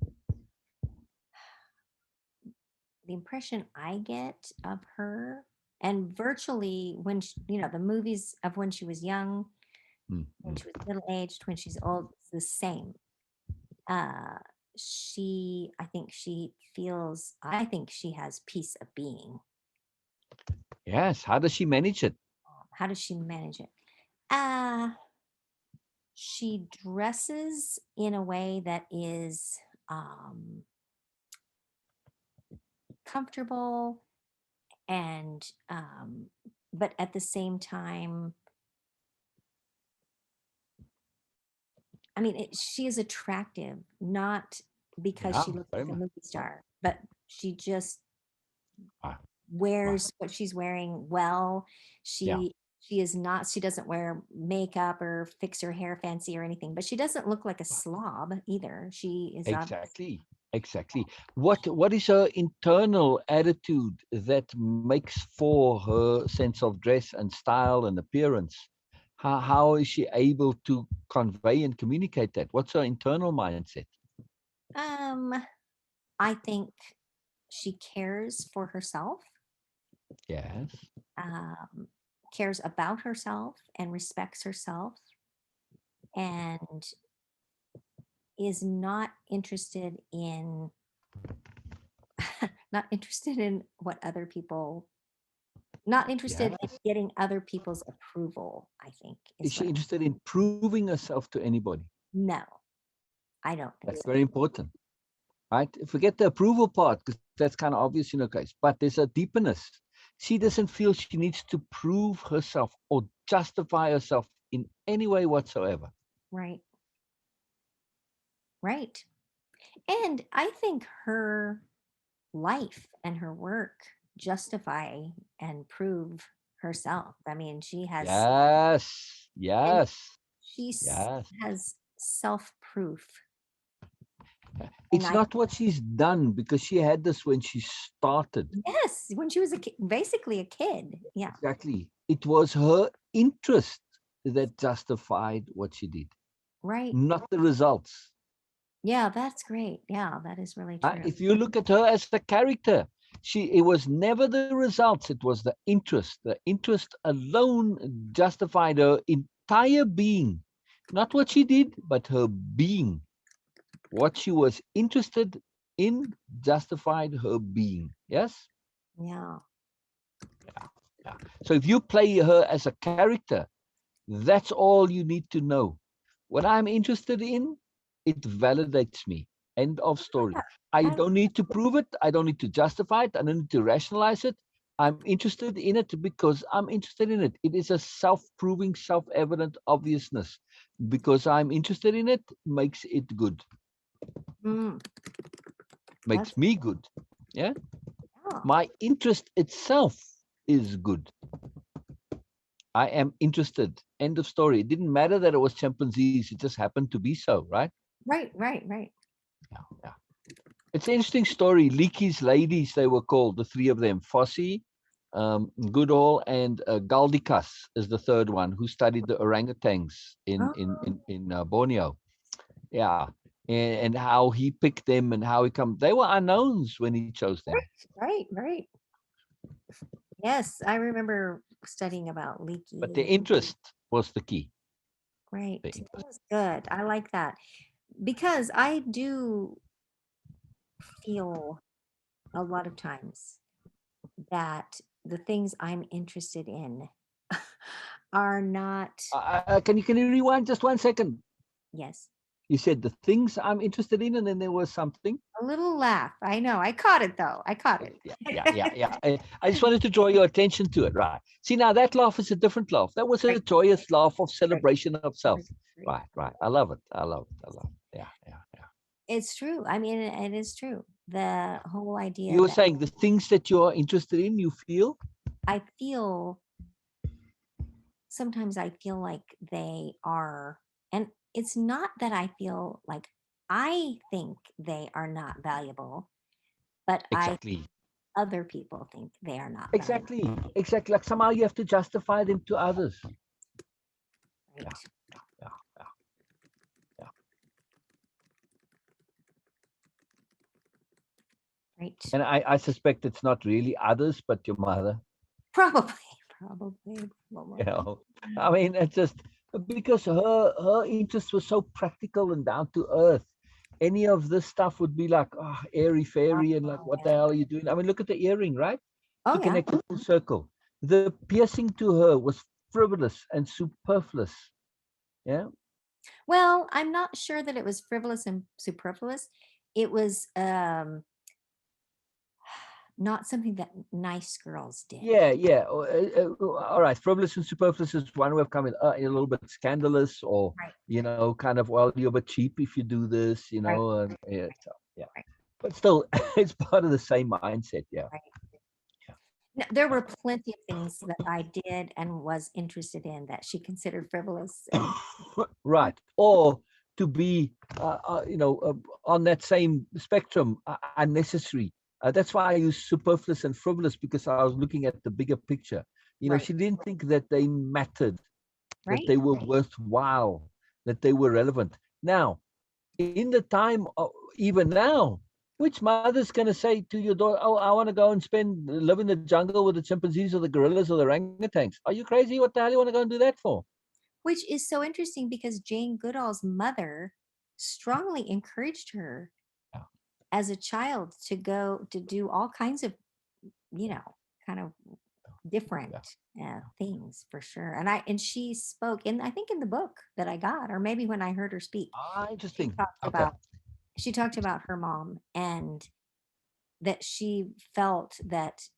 the impression I get of her, and virtually when the movies of when she was young, mm, when mm. she was middle aged, when she's old, it's the same. Uh, I think she has peace of being. Yes. How does she manage it? How does she manage it? Uh, she dresses in a way that is um, comfortable and, but at the same time, I mean, she is attractive, not because Yeah, she looks very like a much. movie star, but she just Ah, ah, wears what she's wearing well. yeah. She doesn't wear makeup or fix her hair fancy or anything, but she doesn't look like a slob either. She is obvious. Exactly. Exactly. What is her internal attitude that makes for her sense of dress and style and appearance? How is she able to convey and communicate that? What's her internal mindset? Um, I think she cares for herself, Yes. um, cares about herself and respects herself, and is not interested in what other people not interested in Yes. getting other people's approval, I think Is is she what. interested in proving herself to anybody? No, I don't think That's so. very important, right? Forget the approval part because that's kind of obvious in her case. But there's a deepness. She doesn't feel she needs to prove herself or justify herself in any way whatsoever. Right, right. And I think her life and her work justify and prove herself. I mean, Yes, and yes, she yes. has self proof. And It's I, not what she's done because she had this when she started. yes, when she was basically a kid. Yeah, Exactly. It was her interest that justified what she did, right. not the results. Yeah, that's great. Yeah, that is really true. If you look at her as a character, it was never the results, it was the interest. The interest alone justified her entire being, not what she did, but her being. What she was interested in justified her being. Yes? Yeah, Yeah. Yeah. So if you play her as a character, that's all you need to know. What I'm interested in, it validates me. End of story. I that, don't need to prove it. I don't need to justify it. I don't need to rationalize it. I'm interested in it because I'm interested in it. It is a self-proving, self-evident obviousness. Because I'm interested in it, makes it good, mm, makes that's me good. Yeah. yeah, My interest itself is good. I am interested. End of story. It didn't matter that it was chimpanzees. It just happened to be so, right? right, right, right. Yeah, yeah. It's an interesting story. Leakey's ladies, they were called, the three of them. Fossey, Goodall, and Galdikas is the third one, who studied the orangutans in Oh, Borneo. Yeah. and how he picked them and how he come. They were unknowns when he chose them. Right. Yes, I remember studying about But the leaky. interest was the key. Right. The That interest. was good. I like that because I do feel a lot of times that the things I'm interested in are not, Can you rewind just 1 second? yes, You said the things I'm interested in, and then there was something. a little laugh. I know. I caught it though. I caught it. Yeah. I just wanted to draw your attention to it. Right. See, now that laugh is a different laugh. That was a Right, joyous laugh of right, celebration of self. right, right. Right. I love it. I love it. I love it. Yeah. It's true. I mean, it is true. The whole idea You were that saying the things that you are interested in, you feel I feel sometimes I feel like they are, and it's not that I feel like I think they are not valuable, but I exactly, other people think they are not valuable. exactly. Like somehow you have to justify them to others. Right, Yeah, yeah, yeah, yeah. right. And I suspect it's not really others, but your mother. Probably, probably, You probably. know, I mean, it's just because her interest was so practical and down to earth. Any of this stuff would be like, oh, airy fairy, and like, Oh, what the yeah. hell are you doing? I mean, look at the earring, right? Oh, To yeah. connect the full circle. The piercing to her was frivolous and superfluous. Yeah. Well, I'm not sure that it was frivolous and superfluous. It was not something that nice girls did. Yeah. All right. Frivolous and superfluous is one way of coming a little bit scandalous, or Right, kind of, well, you're a bit cheap if you do this, right, yeah, so, yeah. right, But still, it's part of the same mindset. Yeah. right. No, there were plenty of things that I did and was interested in that she considered frivolous and Right. Or to be, on that same spectrum, unnecessary. That's why I use superfluous and frivolous, because I was looking at the bigger picture. right, She didn't think that they mattered, that right. they were worthwhile, that they were relevant. Now, in the time, even now, which mother's going to say to your daughter, "Oh, I want to go and live in the jungle with the chimpanzees or the gorillas or the orangutans"? Are you crazy? What the hell you want to go and do that for? Which is so interesting because Jane Goodall's mother strongly encouraged her Yeah, as a child to go to do all kinds of, kind of different yeah. things for sure. And she spoke in, I think, in the book that I got, or maybe when I heard her speak, she Interesting. talked Okay. about she talked about her mom and that she felt that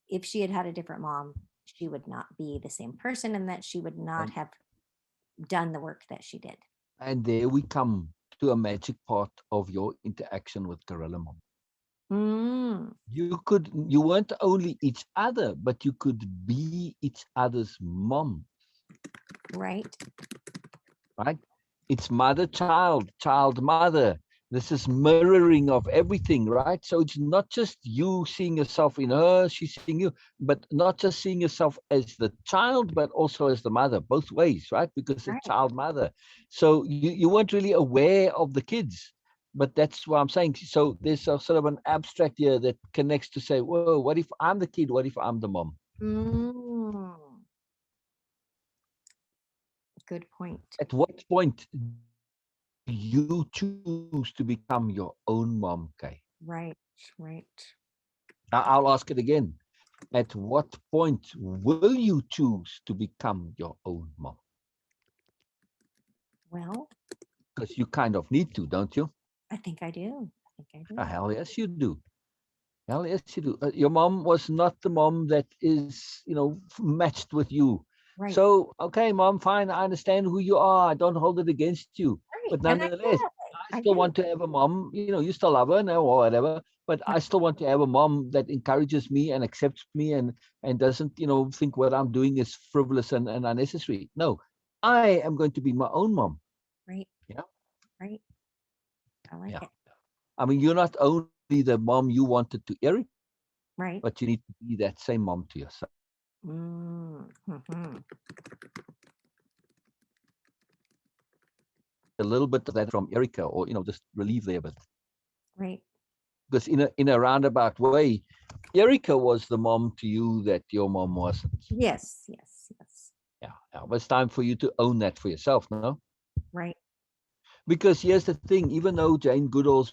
if she had had a different mom, she would not be the same person and that she would not And have done the work that she did. there we come to a magic part of your interaction with Gorilla Mom. Mm, You weren't only each other, but you could be each other's mom, right, right? It's mother child, child mother. This is mirroring of everything, right? So it's not just you seeing yourself in her, she's seeing you, but not just seeing yourself as the child, but also as the mother, both ways, right? Because it's right. child mother. So you weren't really aware of the kids. But that's what I'm saying. So there's a sort of an abstract here that connects to say, whoa, what if I'm the kid? What if I'm the mom? Mm, good point. At what point you choose to become your own mom, Kay? Right, right. I'll ask it again. At what point will you choose to become your own mom? Well, Because you kind of need to, don't you? I think I do. I think I do. Hell yes, you do. Hell yes, you do. Your mom was not the mom that is, matched with you. Right, So, okay, mom, fine. I understand who you are. I don't hold it against you. right. But And I nonetheless, get I I still do. want to have a mom. You still love her now or whatever. But I still want to have a mom that encourages me and accepts me and doesn't, think what I'm doing is frivolous and unnecessary. No, I am going to be my own mom. Right, Yeah. right. I like Yeah. it. I mean, you're not only the mom you wanted to Eric, Right. but you need to be that same mom to yourself. Mm-hmm. a little bit of that from Erica, or just relieve there a bit. Right. Because in a roundabout way, Erica was the mom to you that your mom wasn't. Yes. Yes. Yes. Yeah. But it's time for you to own that for yourself, no? Right. Because here's the thing: even though Jane Goodall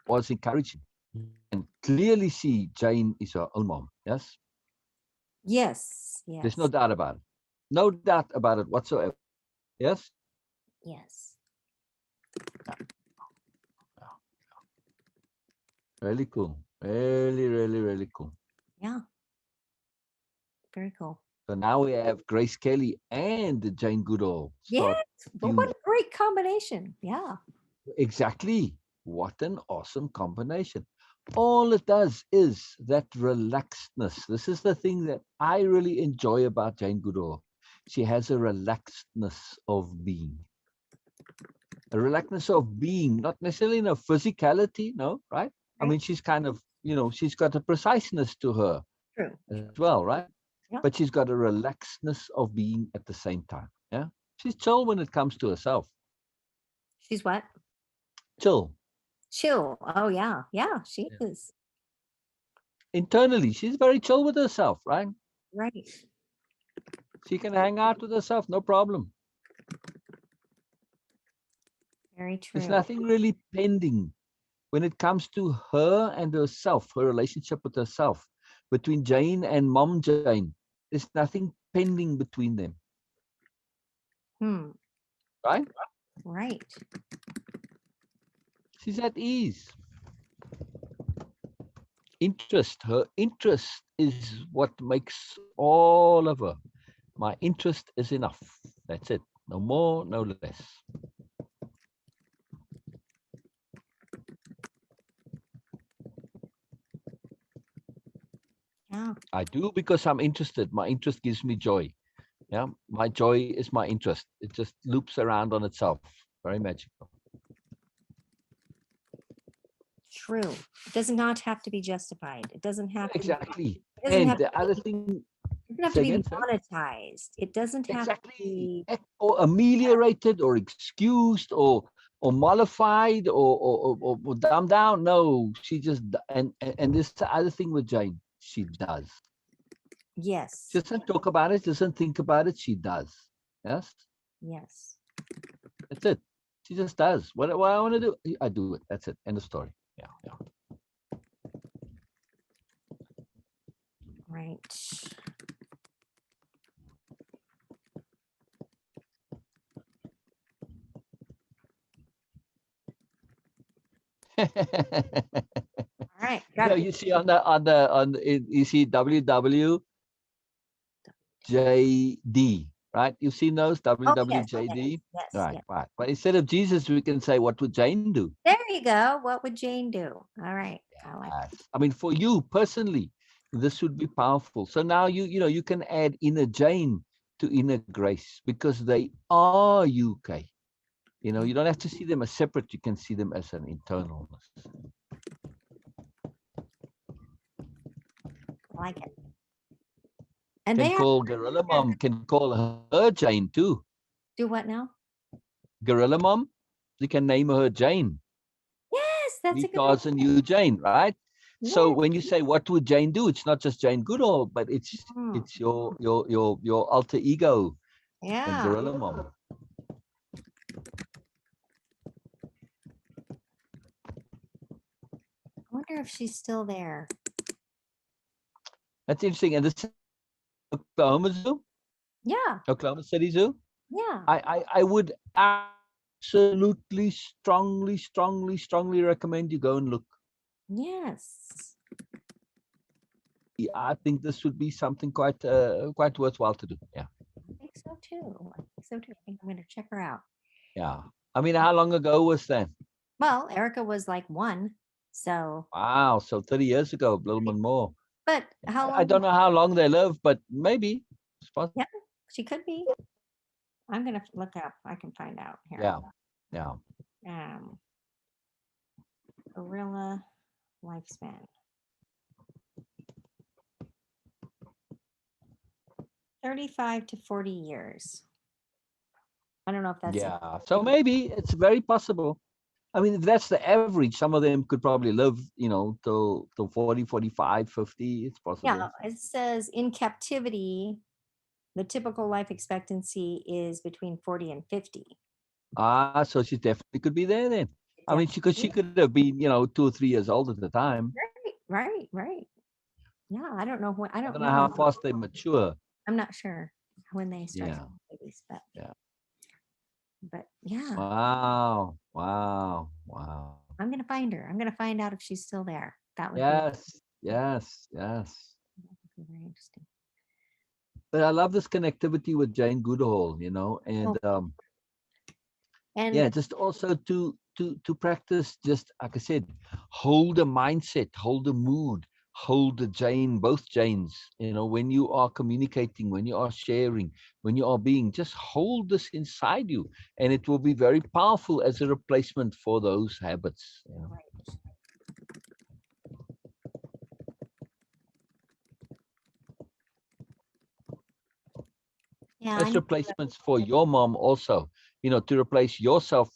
was encouraging, and clearly see Jane is her own mom. Yes, Yes. there's no Yes. doubt about it. No doubt about it whatsoever. Yes. Yes. Yeah. Really cool. Really, really, really cool. Yeah. Very cool. So now we have Grace Kelly and Jane Goodall Yes. start But what tuned. a great combination. Yeah. Exactly. What an awesome combination. All it does is that relaxedness. This is the thing that I really enjoy about Jane Goodall. She has a relaxedness of being. A relaxedness of being, not necessarily in a physicality, no, right? I Right. mean, she's kind of, she's got a preciseness to her True. as well, right? Yeah. But she's got a relaxedness of being at the same time. Yeah. She's chill when it comes to herself. She's what? Chill. Chill. Oh yeah. Yeah. She Yeah. is. Internally, she's very chill with herself, right? Right. She can hang out with herself, no problem. Very There's true. nothing really pending when it comes to her and herself, her relationship with herself, between Jane and Mom Jane. There's nothing pending between them, Hmm. right? Right. She's at ease. Interest, her interest is what makes all of her. My interest is enough. That's it. No more, no less. Yeah. I do because I'm interested. My interest gives me joy. Yeah. My joy is my interest. It just loops around on itself. Very magical. True. It does not have to be justified. It doesn't have to be. Exactly. It doesn't And have. the other thing, It doesn't have say to be again, sir? monetized. It doesn't have to Exactly. be. Or ameliorated or excused or mollified or dumbed down. No, she just and this the other thing with Jane, she does. She Yes. doesn't talk about it, doesn't think about it, she does. Yes? Yes. That's it. She just does. What I want to do, I do it. That's it. End of story. Yeah, Right. yeah. All right. Got it. You see you see WWJD, right? You've seen those Oh yes. Yes. WWJD, Yes. right? Yes. Right. But instead of Jesus, we can say, "What would Jane do?" There you go. What would Jane do? All right. I like it. Yes. I mean, for you personally, this would be powerful. So now you can add inner Jane to inner Grace because they are UK. Yeah. You don't have to see them as separate. You can see them as an internalness. I like it. And Can they are call Gorilla Mom, can call her Jane too. do what now? Gorilla Mom, you can name her Jane. Yes, that's Me a good Tarzan, you Jane, right? So idea. when you say what would Jane do, it's not just Jane Goodall, but Hmm. it's your alter ego and Yeah. Gorilla Mom. I wonder if she's still there. That's interesting. And this is Oklahoma Zoo, Yeah. Oklahoma City Zoo. Yeah. I would absolutely strongly recommend you go and look. Yes. I think this would be something quite worthwhile to do. Yeah. I think so too. I think so too. I think I'm going to check her out. Yeah. I mean, how long ago was that? Well, Erica was like one. So, Wow. So 30 years ago, a little bit more. but how I long? don't know how long they live, but maybe. Yeah, she could be. I'm going to look up. I can find out here. Yeah. Yeah. Um, gorilla lifespan 35 to 40 years. I don't know if that's it. Yeah. So maybe it's very possible. I mean, if that's the average, some of them could probably live, till 40, 45, 50. It's Yeah, possible. it says in captivity, the typical life expectancy is between 40 and 50. Ah, so she definitely could be there then. It I mean, she definitely. could have been, 2 or 3 years old at the time. Right, right, right. Yeah, I don't know when. I I don't don't know know. how fast they mature. I'm not sure when they start Yeah. having babies, Yeah. but yeah, Wow. Wow. Wow. I'm gonna find her. I'm gonna find out if she's still there. Yes. Yes. Yes. That would be very interesting. But I love this connectivity with Jane Goodall, Oh, and and yeah, just also to practice, just like I said, hold a mindset, hold a mood, hold the Jane, both Janes, when you are communicating, when you are sharing, when you are being, just hold this inside you, and it will be very powerful as a replacement for those habits. right. Yeah, I As need replacements for your mom also, to replace yourself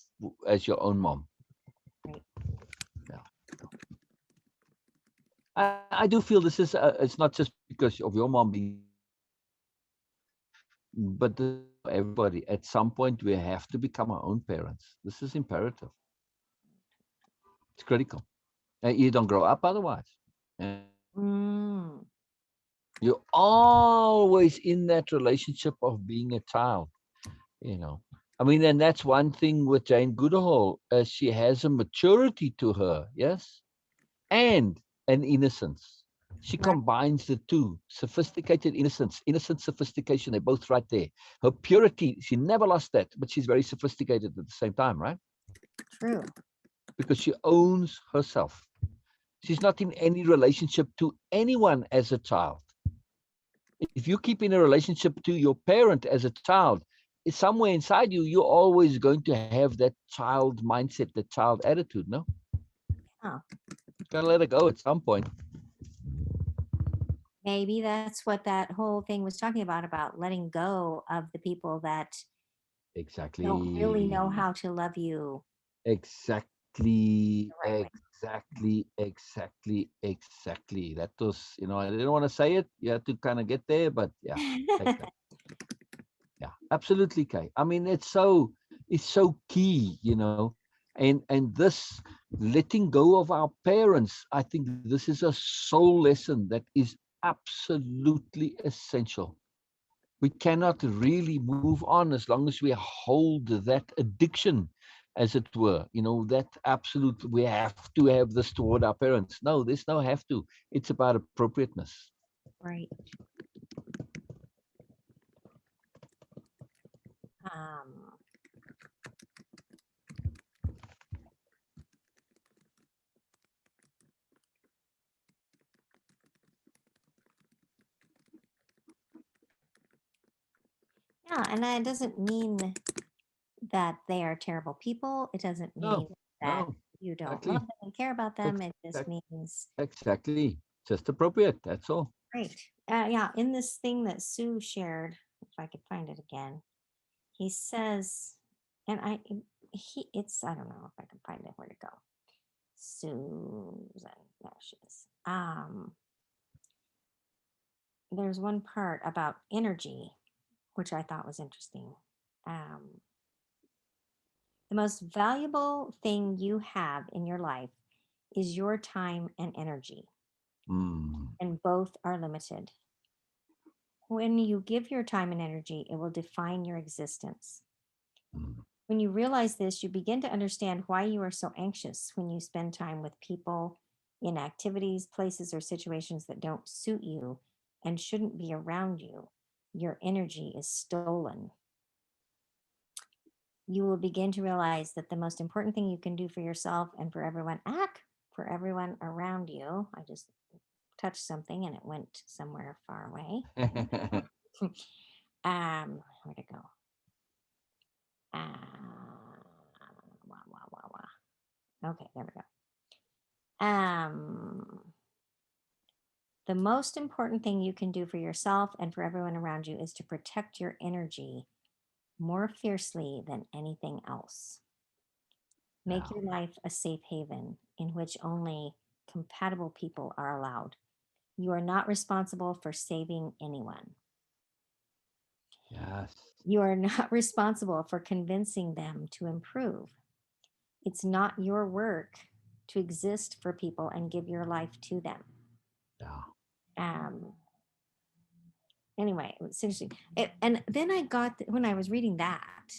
as your own mom. to. Right. Yeah. I do feel this is, it's not just because of your mom being, but this is for everybody. At some point, we have to become our own parents. This is imperative. It's critical. You don't grow up otherwise. Yeah. Mm, You're always in that relationship of being a child. You know, I mean, and that's one thing with Jane Goodall. She has a maturity to her, yes, and an innocence. She right. combines the two: sophisticated innocence, innocent sophistication. They're both right there. Her purity, she never lost that, but she's very sophisticated at the same time, right? True. Because she owns herself. She's not in any relationship to anyone as a child. If you keep in a relationship to your parent as a child, it's somewhere inside you, you're always going to have that child mindset, that child attitude, no? Yeah. Gotta let it go at some point. Maybe that's what that whole thing was talking about letting go of the people that don't really know Exactly. how to love you Exactly. the right way. Exactly. That was, I didn't want to say it. You had to kind of get there, but yeah, exactly. Yeah, absolutely, Kay. I mean, it's so key, and this letting go of our parents. I think this is a soul lesson that is absolutely essential. We cannot really move on as long as we hold that addiction, as it were. That absolute. We have to have this toward our parents. No, there's no have to. It's about appropriateness. Right. Um, yeah, and that doesn't mean that they are terrible people. It doesn't mean No, that no, you don't love exactly. them and care about them. It just Exactly. means, Exactly. Just appropriate. That's all. great. Yeah, in this thing that Sue shared, if I could find it again, he says, and I don't know if I can find it where to go. Susan, there she is. There's one part about energy, which I thought was interesting. Um, the most valuable thing you have in your life is your time and energy, Mm, and both are limited. When you give your time and energy, it will define your existence. mm, When you realize this, you begin to understand why you are so anxious when you spend time with people, in activities, places, or situations that don't suit you and shouldn't be around you. Your energy is stolen. You will begin to realize that the most important thing you can do for yourself and for everyone around you. I just touched something and it went somewhere far away. Where'd it go? Wah, wah, wah, wah. Okay, there we go. The most important thing you can do for yourself and for everyone around you is to protect your energy more fiercely than anything else. Make Yeah. your life a safe haven in which only compatible people are allowed. You are not responsible for saving anyone. Yes. You are not responsible for convincing them to improve. It's not your work to exist for people and give your life to them. Yeah. Um, anyway, seriously. And then I got, when I was reading that,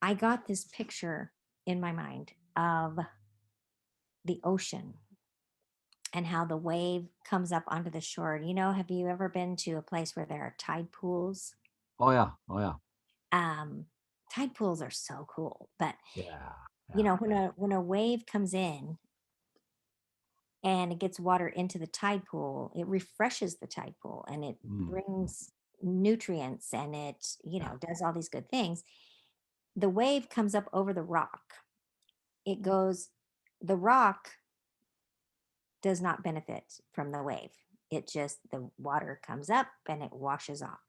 I got this picture in my mind of the ocean and how the wave comes up onto the shore. Have you ever been to a place where there are tide pools? Oh yeah. Oh yeah. Um, Tide pools are so cool, but Yeah. Yeah. when a wave comes in and it gets water into the tide pool, it refreshes the tide pool and it Mm, brings nutrients and it, yeah. does all these good things. The wave comes up over the rock. It goes, the rock does not benefit from the wave. It just, the water comes up and it washes off.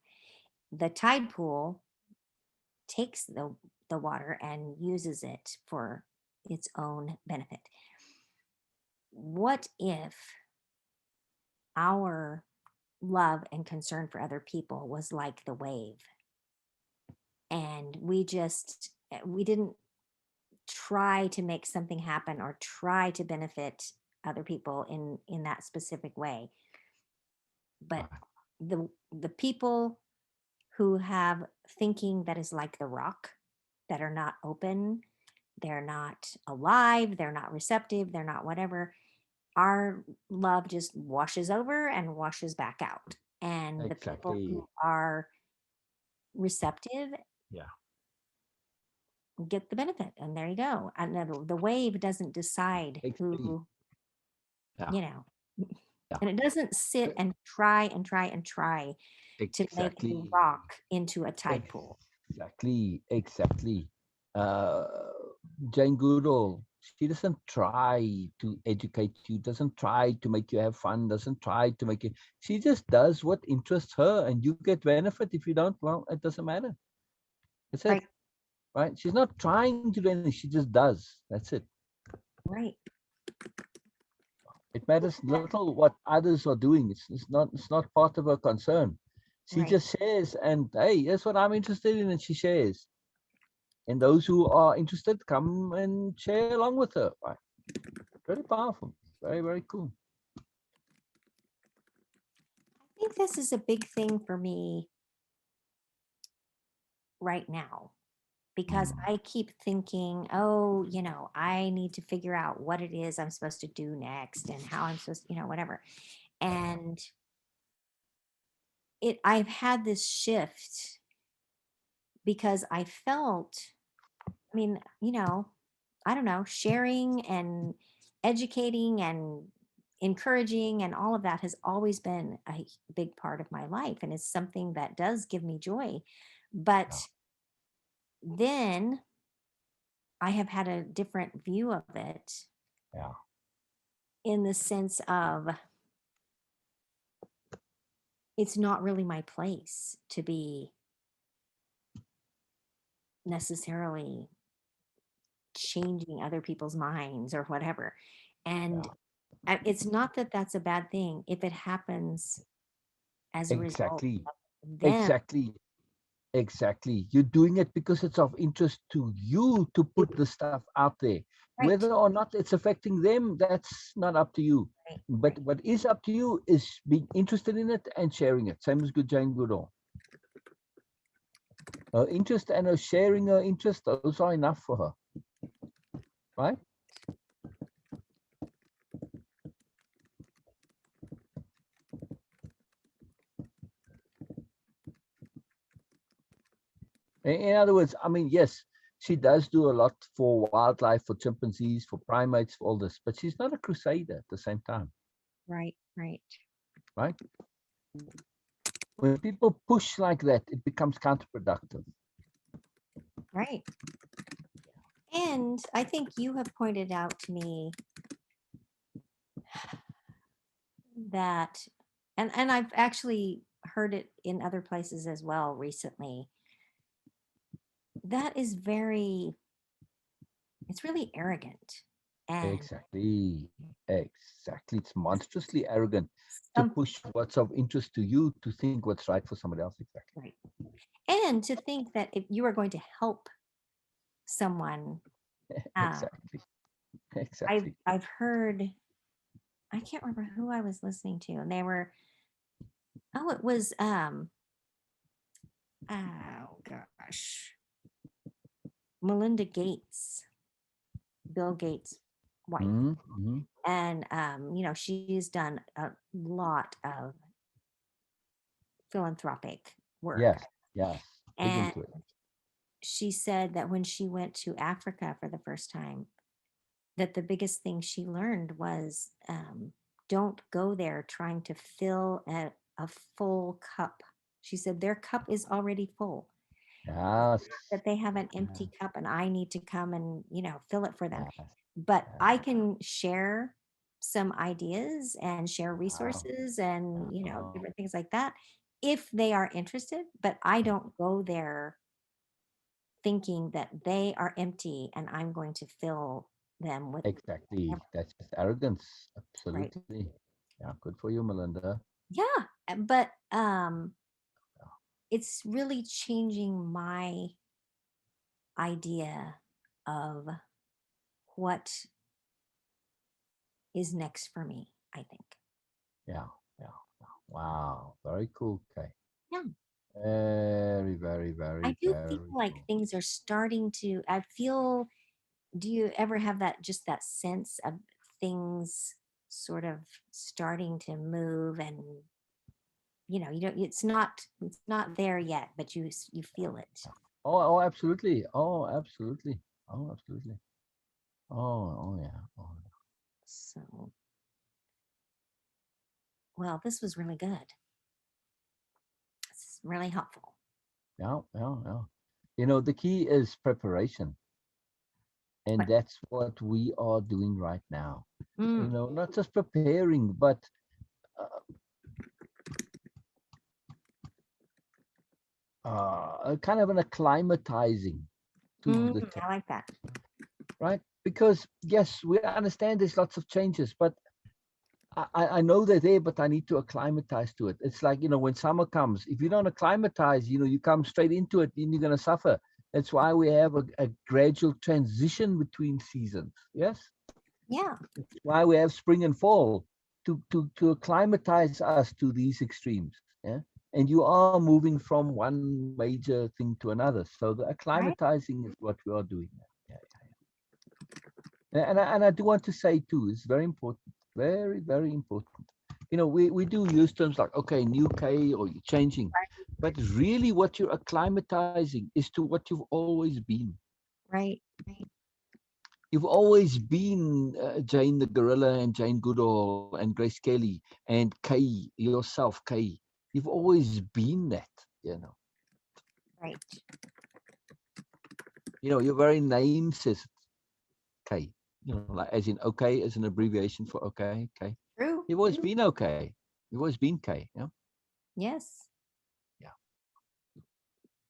The tide pool takes the water and uses it for its own benefit. What if our love and concern for other people was like the wave and we didn't try to make something happen or try to benefit other people in that specific way, but Right. the people who have thinking that is like the rock, that are not open, they're not alive, they're not receptive, they're not whatever, our love just washes over and washes back out. And the people who Exactly. are receptive Yeah. get the benefit. And there you go. And the wave doesn't decide Exactly. who, Yeah. you know, Yeah. and it doesn't sit and try and try and try to make the Exactly. rock into a tide pool. Exactly. Exactly. Uh, Jane Goodall, she doesn't try to educate you, doesn't try to make you have fun, doesn't try to make it. She just does what interests her, and you get benefit. If you don't, well, it doesn't matter. That's it, Right, right? She's not trying to do anything. She just does. That's it. right. It matters little what others are doing. It's not part of her concern. She Right. just shares, and hey, that's what I'm interested in, and she shares. And those who are interested come and share along with her. Right? Very powerful. Very, very cool. I think this is a big thing for me right now because Mm, I keep thinking, oh, I need to figure out what it is I'm supposed to do next and how I'm supposed to, whatever. And I've had this shift because I felt, I mean, I don't know, sharing and educating and encouraging and all of that has always been a big part of my life and it's something that does give me joy. yeah, But then I have had a different view of it yeah, in the sense of it's not really my place to be necessarily changing other people's minds or whatever. And yeah. it's not that that's a bad thing if it happens as a result Exactly. of them. Exactly. Exactly. You're doing it because it's of interest to you to It- put the stuff out there. Whether right, or not it's affecting them, that's not up to you. right, But right, what is up to you is being interested in it and sharing it. Same as Good Jane Goodall. Her interest and her sharing her interest, those are enough for her, right? In other words, I mean, yes, she does do a lot for wildlife, for chimpanzees, for primates, for all this, but she's not a crusader at the same time, right, right, right? When people push like that, it becomes counterproductive. right. And I think you have pointed out to me that, and I've actually heard it in other places as well recently, that is very, it's really arrogant. And Exactly. Exactly. It's monstrously arrogant to some, push what's of interest to you to think what's right for somebody else. Exactly. right. And to think that if you are going to help someone, uh, Exactly. Exactly. I've heard, I can't remember who I was listening to, and they were, oh, it was oh gosh, Melinda Gates, Bill Gates' wife. Mm-hmm. And she's done a lot of philanthropic work. Yes. Yes. Big And into it. she said that when she went to Africa for the first time, that the biggest thing she learned was, don't go there trying to fill a full cup. She said their cup is already full. It's Yes. not that they have an empty cup and I need to come and, fill it for them. Yes. But I Yes. can share some ideas and share Wow. resources and, Wow. different things like that if they are interested. But I don't go there thinking that they are empty and I'm going to fill them with Exactly. whatever, That's just arrogance. right? Absolutely. Yeah. Good for you, Melinda. Yeah, but it's really changing my idea of what is next for me, I think. Yeah. Yeah. Yeah. Wow. Very cool, Kay. Yeah. Very, very, I very, do feel very like cool. things are starting to, I feel, do you ever have that, just that sense of things sort of starting to move, and you don't, it's not there yet, but you feel it. Oh, oh, absolutely. Oh, absolutely. Oh, absolutely. Oh, oh yeah. Oh, So, well, this was really good. It's really helpful. yeah, yeah, yeah. You know, the key is preparation, and Right. that's what we are doing right now. You Mm, know, not just preparing, but kind of an acclimatizing to the I like that. right? Because yes, we understand there's lots of changes, but I know they're there, but I need to acclimatize to it. It's like, when summer comes, if you don't acclimatize, you come straight into it and you're going to suffer. That's why we have a gradual transition between seasons. Yes. Yeah. That's why we have spring and fall to acclimatize us to these extremes. Yeah. And you are moving from one major thing to another. So the Right. acclimatizing is what we are doing now. Yeah. And I do want to say too, it's very important, very, very important. We do use terms like, okay, new K or you're changing, but really what you're acclimatizing is to what you've always been. Right. You've always been Jane the Gorilla and Jane Goodall and Grace Kelly and Kay yourself, Kay. You've always been that, you know. Right. Your very name says Kay. Like as in okay, as an abbreviation for okay, Kay. True. You've always been okay. You've always been Kay. Yeah. Yes, Yeah.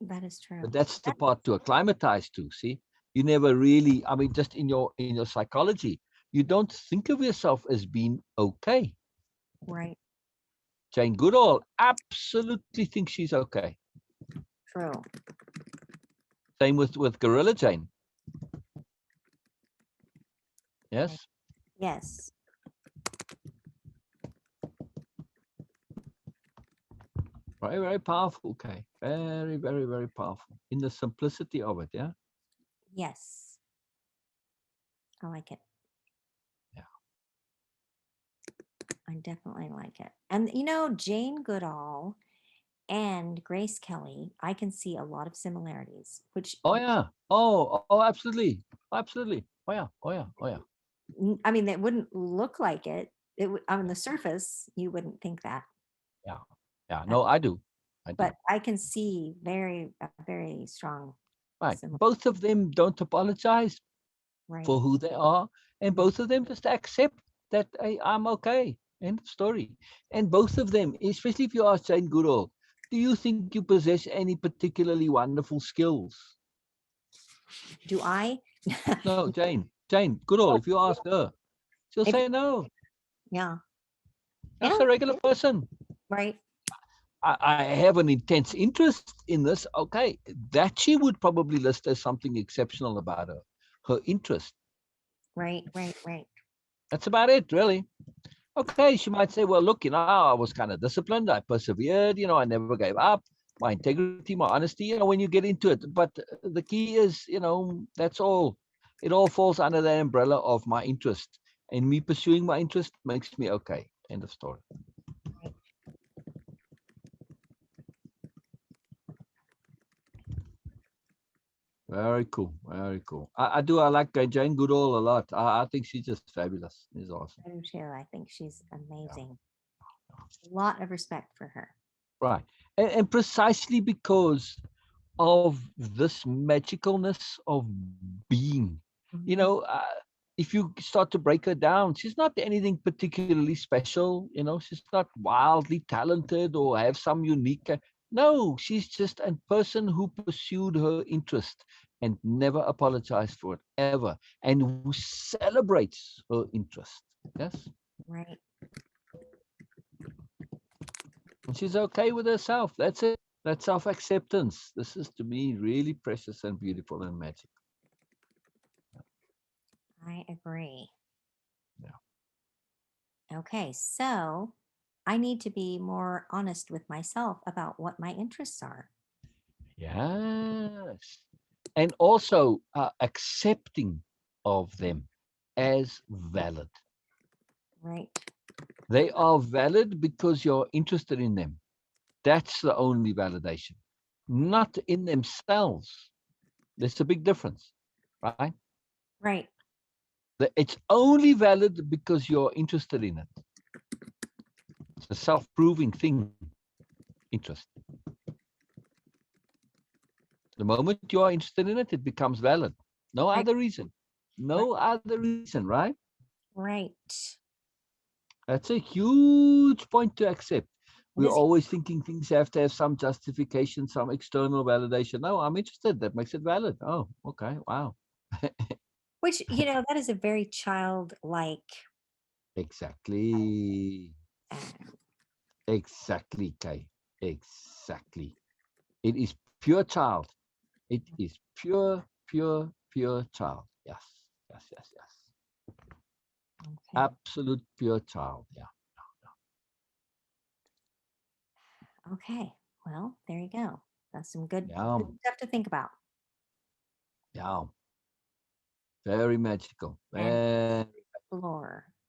that is But true. that's the part to acclimatize to. See, you never really. I mean, just in your psychology, you don't think of yourself as being okay. Right. Jane Goodall absolutely thinks she's okay. True. Same with Gorilla Jane. Right. Yes. Yes. Very, very powerful. Okay. Very, very, very powerful in the simplicity of it. Yeah. Yes. I like it. Yeah. I definitely like it. And Jane Goodall and Grace Kelly, I can see a lot of similarities, which, Oh yeah. Oh, oh, absolutely. Absolutely. Oh yeah. Oh yeah. Oh yeah. I mean, they wouldn't look like it. It would, on the surface, you wouldn't think that. Yeah. Yeah. Uh, No, I do. I but do. I can see very strong Right. similar. Both of them don't apologize Right. for who they are, and both of them just accept that, hey, I'm okay. End of story. And both of them, especially if you ask Jane Goodall, do you think you possess any particularly wonderful skills? Do I? No, Jane, Goodall. Oh, If you ask her, she'll if say no. yeah, That's yeah, a regular person. right, I have an intense interest in this. Okay, that she would probably list as something exceptional about her. Her interest. right, right, right. That's about it, really. Okay, she might say, well, look, I was kind of disciplined. I persevered. I never gave up. My integrity, my honesty, when you get into it. But the key is, that's all. It all falls under the umbrella of my interest. And me pursuing my interest makes me okay. End of story. Right. Very cool. Very cool. I like Jane Goodall a lot. I think she's just fabulous. She's awesome. I do too. I think she's Yeah. amazing. A lot of respect for her. Right. And precisely because of this magicalness of being. You Hmm. know, if you start to break her down, she's not anything particularly special. She's not wildly talented or have some unique. No, she's just a person who pursued her interest and never apologized for it ever, and who celebrates her interest. Yes, Right. and she's okay with herself. That's it. That's self acceptance. This is to me really precious and beautiful and magic. I agree. Yeah. Okay, so I need to be more honest with myself about what my interests are. Yes. And also accepting of them as valid. Right. They are valid because you're interested in them. That's the only validation, not in themselves. There's a big difference, right? Right. It's only valid because you're interested in it. It's a self proving thing, interest. The moment you are interested in it, it becomes valid. No Right. other reason. Right. No other reason, right? Right. That's a huge point to accept. It We're is, always thinking things have to have some justification, some external validation. No, I'm interested. That makes it valid. Oh, okay. Wow. which, that is a very childlike, Exactly. uh, Exactly, Kay. Exactly. It is pure child. It is pure child. Yes. Yes, yes, yes. okay. Absolute pure child. Yeah. Okay. Well, there you go. That's some good, Yeah. good stuff to think about. Yeah. Very magical. And Very,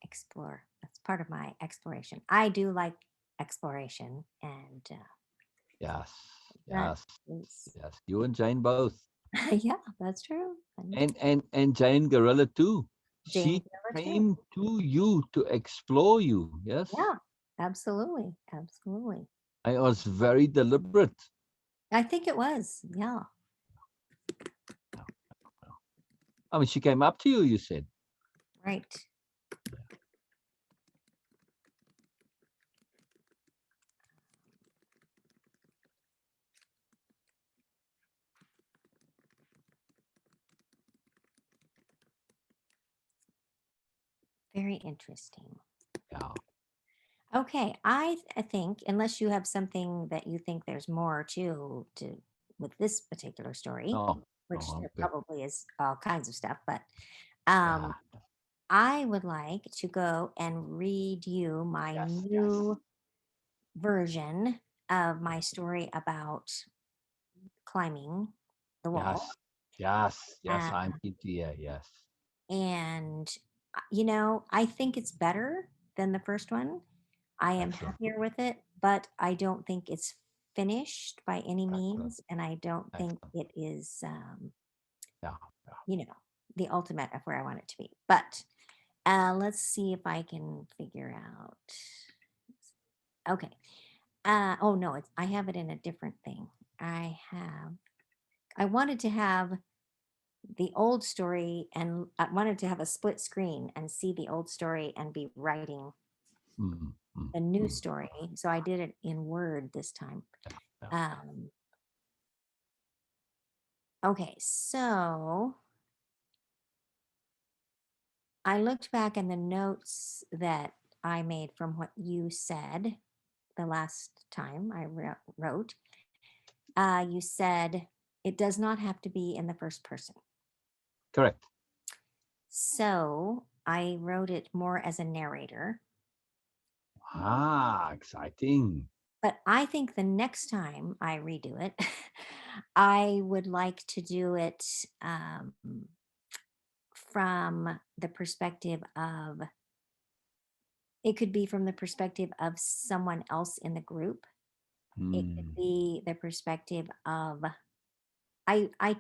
explore. That's part of my exploration. I do like exploration, and yes. that Yes. is, Yes. You and Jane both. yeah, that's true. And And Jane Gorilla too. Jane She Taylor too. came to you to explore you. Yes. Yeah, absolutely, absolutely. I was very deliberate. I think it was. Yeah, I mean, she came up to you. You said. right. Very interesting. Yeah. Okay, I think unless you have something that you think there's more to with this particular story, No. No, which I'm there good. probably is all kinds of stuff, but Yeah. um, I would like to go and read you my Yes. Yes. new version of my story about climbing the wall. Yes. Yes. Yes. Uh, I'm keen to hear. Yes. and, I think it's better than the first one. I am Excellent. happier with it, but I don't think it's finished by any Excellent. means. And I don't think Excellent. it is, Yeah. Yeah. you know, the ultimate of where I want it to be. But let's see if I can figure out. Okay. Oh no, I have it in a different thing. I wanted to have the old story, and I wanted to have a split screen and see the old story and be writing Mm, mm, the new mm. story. So I did it in Word this time. Yeah. Yeah. Um, Okay, so I looked back in the notes that I made from what you said the last time I wrote. You said it does not have to be in the first person. Correct. So I wrote it more as a narrator. Ah, exciting. But I think the next time I redo it, I would like to do it from the perspective of, it could be from the perspective of someone else in the group. It could Hmm. be the perspective of, I I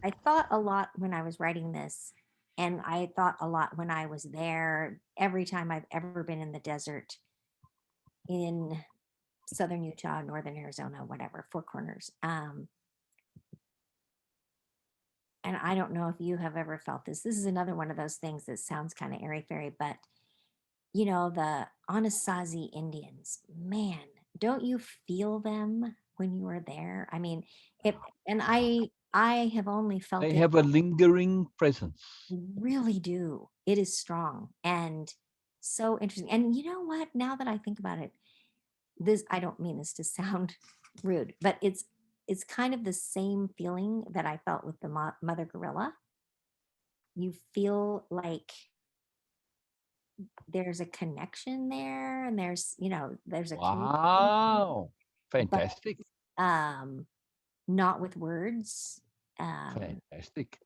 I thought a lot when I was writing this, and I thought a lot when I was there. Every time I've ever been in the desert in southern Utah, northern Arizona, whatever, Four Corners. And I don't know if you have ever felt this. This is another one of those things that sounds kind of airy fairy, but the Anasazi Indians, man, don't you feel them when you are there? I mean, and I have only felt They it. have a lingering presence. Really do. It is strong and so interesting. And you know what? Now that I think about it, this, I don't mean this to sound rude, but it's kind of the same feeling that I felt with the mother gorilla. You feel like there's a connection there, and there's a communication, Wow. but Fantastic. um not with words. um Fantastic.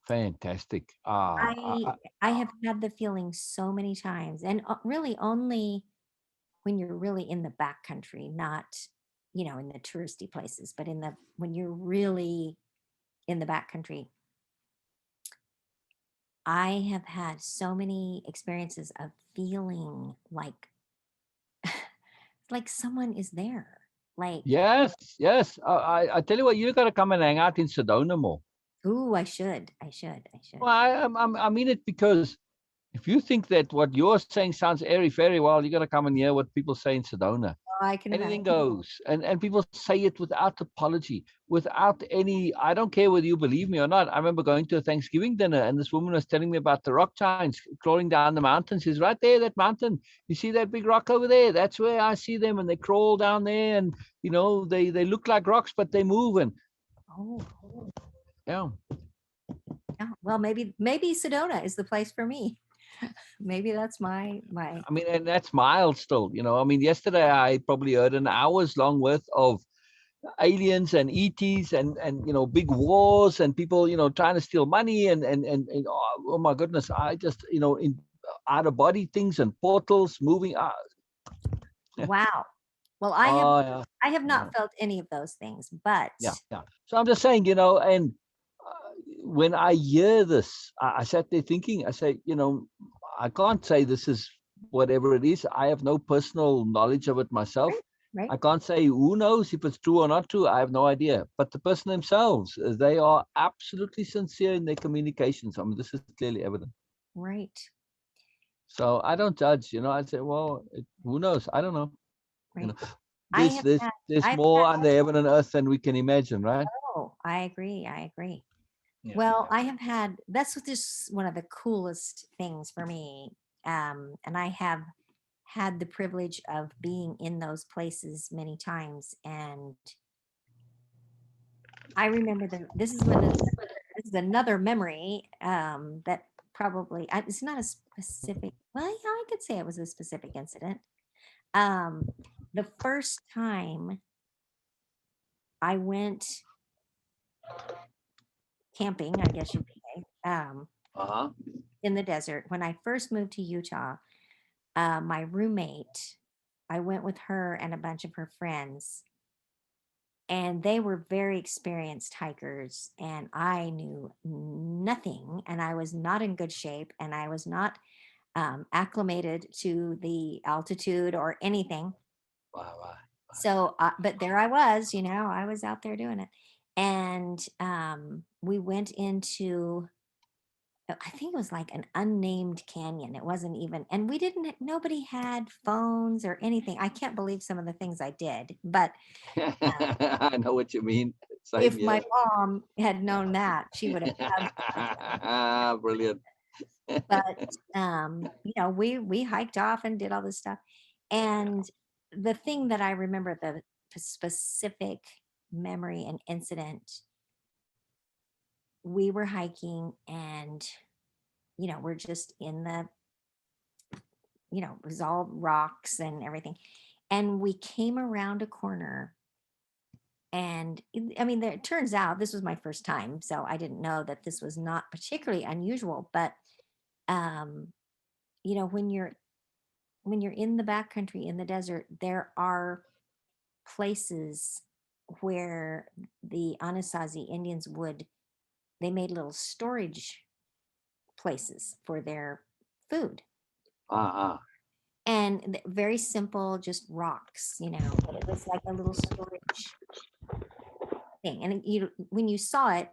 Fantastic. Ah, i I have had the feeling so many times, and really only when you're really in the back country, not in the touristy places, but when you're really in the back country. I have had so many experiences of feeling like someone is there. Like, yes, yes. I tell you what, you got to come and hang out in Sedona more. ooh, I should. Well, I mean it because if you think that what you're saying sounds airy fairy, well, you got to come and hear what people say in Sedona. Oh, I can Anything imagine. goes, and people say it without apology, without any. I don't care whether you believe me or not. I remember going to a Thanksgiving dinner, and this woman was telling me about the rock giants crawling down the mountain. She's right there, that mountain. You see that big rock over there? That's where I see them, and they crawl down there, and they look like rocks, but they move, and Oh, yeah. yeah. Well, maybe Sedona is the place for me. Maybe that's my. I mean, and that's mild still. I mean, yesterday I probably heard an hour's long worth of aliens and ETs and big wars and people trying to steal money and oh my goodness, I just in out of body things and portals moving. Wow. Well, Oh yeah, I have yeah, not felt any of those things, but yeah, yeah. So I'm just saying, and when I hear this, I sat there thinking, I say, I can't say this is whatever it is. I have no personal knowledge of it myself. right, right, I can't say who knows if it's true or not true. I have no idea. But the person themselves, they are absolutely sincere in their communications. I mean, this is clearly evident. right, So I don't judge. I say, well, who knows? I don't know. You know, right. I there's have there's had there's I've more had under heaven and earth than we can imagine, right? oh, I agree. Yeah, Well, yeah. I have had that's what just one of the coolest things for me. And I have had the privilege of being in those places many times. And I remember this is another memory that probably it's not a specific. Well, yeah, I could say it was a specific incident. Um, the first time I went camping, I guess you could say, Uh-huh. in the desert when I first moved to Utah. My roommate, I went with her and a bunch of her friends, and they were very experienced hikers, and I knew nothing, and I was not in good shape, and I was not acclimated to the altitude or anything. Wow, wow. So, but there I was, I was out there doing it. And we went into, I think it was like an unnamed canyon. It wasn't even, and nobody had phones or anything. I can't believe some of the things I did, but I know what you mean. Same if here. my mom had known that, she would have Brilliant. but we hiked off and did all this stuff. And the thing that I remember, the specific memory and incident, we were hiking and we're just in the it was all rocks and everything. And we came around a corner and I mean, it turns out this was my first time, so I didn't know that this was not particularly unusual, but um when you're in the backcountry in the desert, there are places where the Anasazi Indians they made little storage places for their food. Uh-huh. And very simple, just rocks, but it was like a little storage thing. And when you saw it,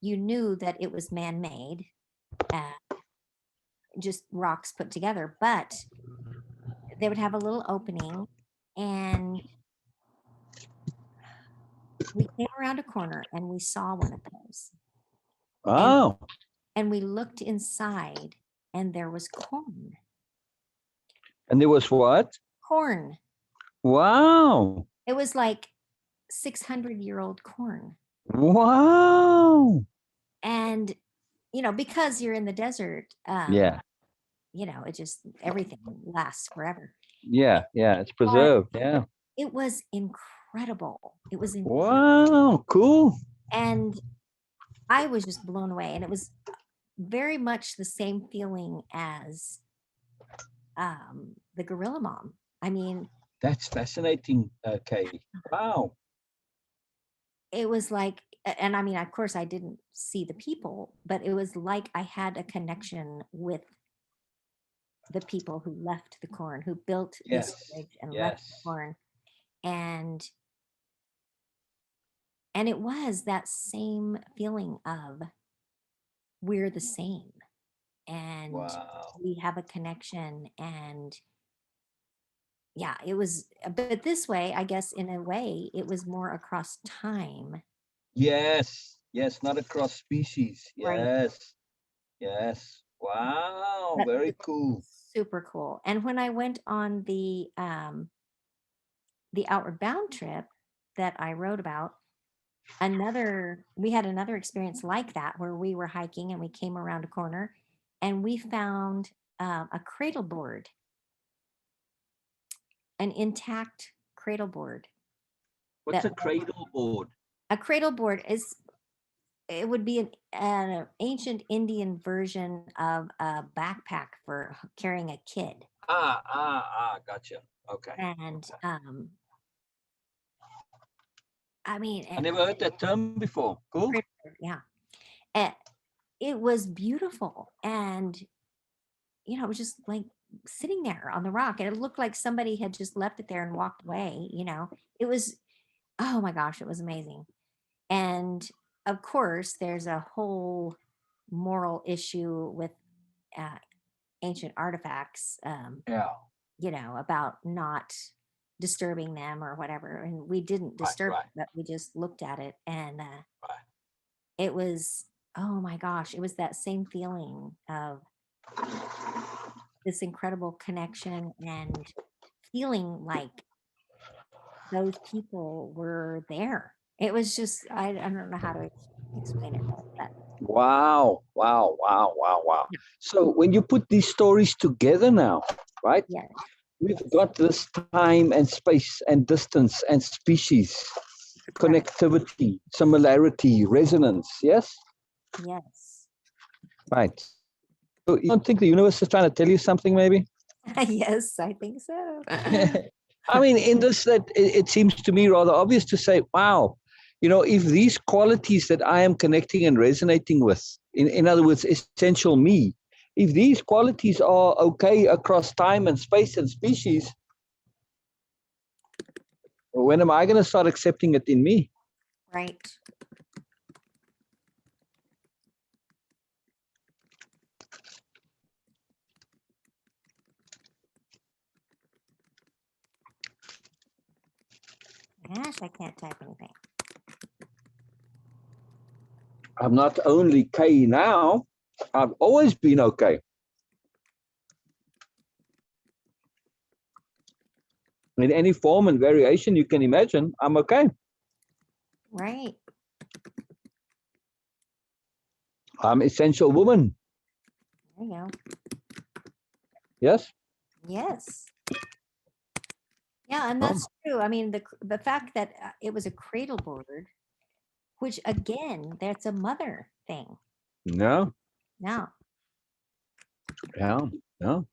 you knew that it was man-made, uh, just rocks put together. But they would have a little opening, and we came around a corner and we saw one of those. And Oh, and we looked inside, and there was corn. and there was what? Corn. Wow. It was like 600-year-old corn. Wow. And because you're in the desert, Yeah. it just everything lasts forever. Yeah. Yeah. It's But preserved. Yeah. it was incredible. It was Wow. Cool. and I was just blown away. And it was very much the same feeling as the Gorilla Mom. I mean, That's fascinating, Kay. Wow. it was like, and I mean, of course, I didn't see the people, but it was like I had a connection with the people who left the corn, who built this Yes. bridge and left the Yes. corn. And it was that same feeling of we're the same and Wow. we have a connection. And yeah, it was, but this way, I guess in a way, it was more across time, Yes. Yes. Not across species. right? Yes. Yes. Wow. But Very it's cool. super cool. And when I went on the Outward Bound trip that I wrote about, we had another experience like that where we were hiking and we came around a corner and we found a cradle board, an intact cradle board. What's a That cradle board? a cradle board is it would be an ancient Indian version of a backpack for carrying a kid. Gotcha. Okay. And Okay. I mean, I never heard that term before. Cool. cradle board, yeah. And it was beautiful. And it was just like sitting there on the rock, and it looked like somebody had just left it there and walked away. It was, oh my gosh, it was amazing. And of course, there's a whole moral issue with uh, ancient artifacts, Yeah. about not disturbing them or whatever. And we didn't Right. disturb Right. it, but we just looked at it, and Right. it was, oh my gosh, it was that same feeling of this incredible connection and feeling like those people were there. It was just, I don't know how to explain it, but Wow. Wow. Wow. Wow. Wow. yeah, So when you put these stories together now, right? yes, We've yes, got this time and space and distance and species, right, connectivity, similarity, resonance. Yes? yes, Right. So you don't think the universe is trying to tell you something, maybe? yes, I think so. I mean, in this, that it seems to me rather obvious to say, wow, if these qualities that I am connecting and resonating with, in other words, essential me, if these qualities are okay across time and space and species, when am I going to start accepting it in me? Right. Gosh, I can't type anything. I'm not only K now, I've always been okay. In any form and variation you can imagine, I'm okay. Right. I'm essential woman. There you go. Yes? Yes. Yeah, and Oh, that's true. I mean, the fact that it was a cradle bird, which again, that's a mother thing. no, Now, yeah, no.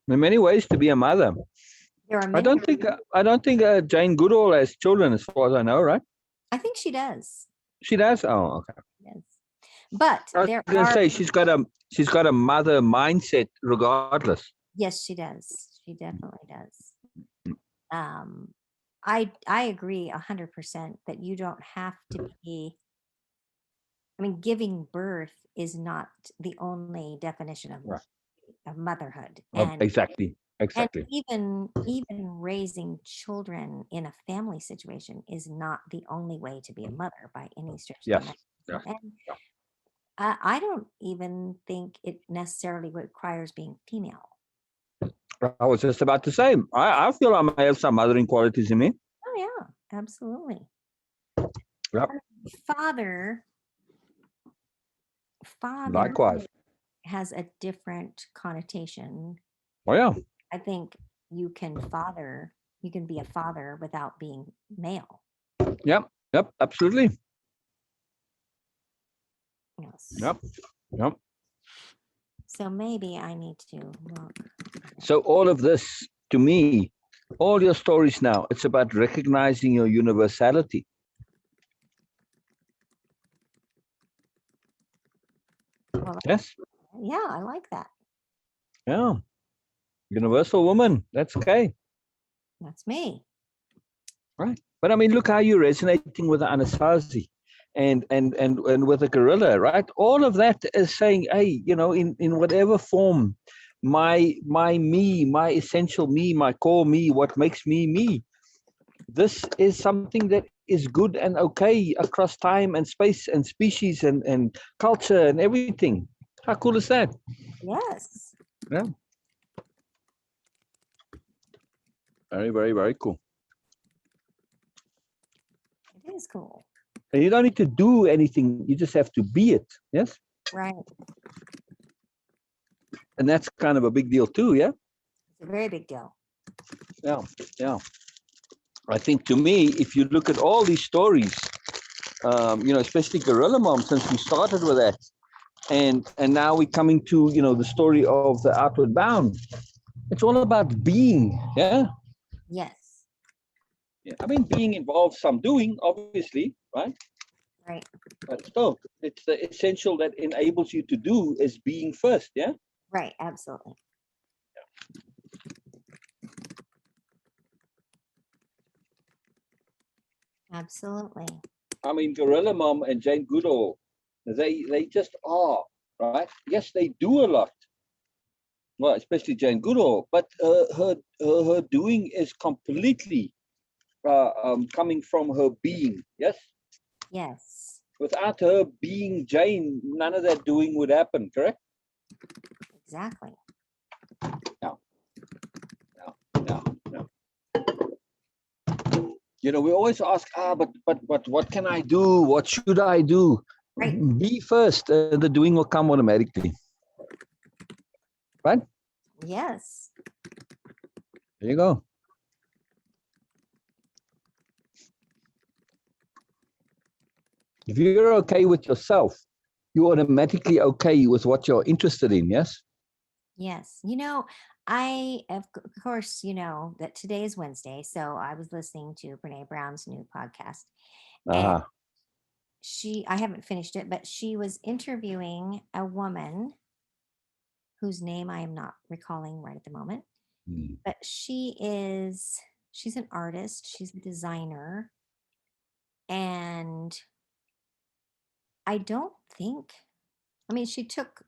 In many ways, to be a mother. there are I many. don't think Jane Goodall has children, as far as I know, right? I think she does. She does. Oh, okay. Yes. But I was there going to are, say she's got a mother mindset, regardless. yes, she does. She definitely does. Um, I agree 100% that you don't have to be. I mean, giving birth is not the only definition Right. of motherhood, Exactly. and Exactly. even raising children in a family situation is not the only way to be a mother by any stretch of the Yes. imagination. Yeah. And I don't even think it necessarily requires being female. I was just about to say, I feel I may have some mothering qualities in me. Oh yeah, absolutely. Yep. Father, father Likewise. has a different connotation. Oh yeah. I think you can be a father without being male. Yep. Yep. Absolutely. Yes. Yep. Yep. So maybe I need to look. So all of this, to me, all your stories now, it's about recognizing your universality. Well, Yes. yeah, I like that. Yeah. Universal woman. That's okay. That's me. Right. But I mean, look how you're resonating with the Anasazi and with the gorilla, right? All of that is saying, hey, in whatever form, my me, my essential me, my core me, what makes me me. This is something that is good and okay across time and space and species and culture and everything. How cool is that? Yes. Yeah. Very, very, very cool. It is cool. And you don't need to do anything. You just have to be it. Yes. Right. And that's kind of a big deal too. Yeah. It's a very big deal. Yeah. Yeah. I think to me, if you look at all these stories, especially Gorilla Mom, since we started with that, and now we're coming to the story of the Outward Bound. It's all about being. Yeah. Yes. Yeah. I mean, being involves some doing, obviously, right? Right. But still, it's the essential that enables you to do is being first. Yeah. Right. Absolutely. Absolutely. I mean, Gorilla Mom and Jane Goodall, they just are, right? Yes, they do a lot. Well, especially Jane Goodall, but her doing is completely coming from her being. Yes, Yes. without her being Jane, none of that doing would happen. Correct? Exactly. No, no, no. We always ask, but what can I do? What should I do? Right. Be first, the doing will come automatically. Right? Yes. There you go. If you're okay with yourself, you're automatically okay with what you're interested in. Yes. Yes. Of course, that today is Wednesday. So I was listening to Brene Brown's new podcast. And Uh-huh. I haven't finished it, but she was interviewing a woman whose name I am not recalling right at the moment. But she's an artist, she's a designer. And I don't think, I mean, she took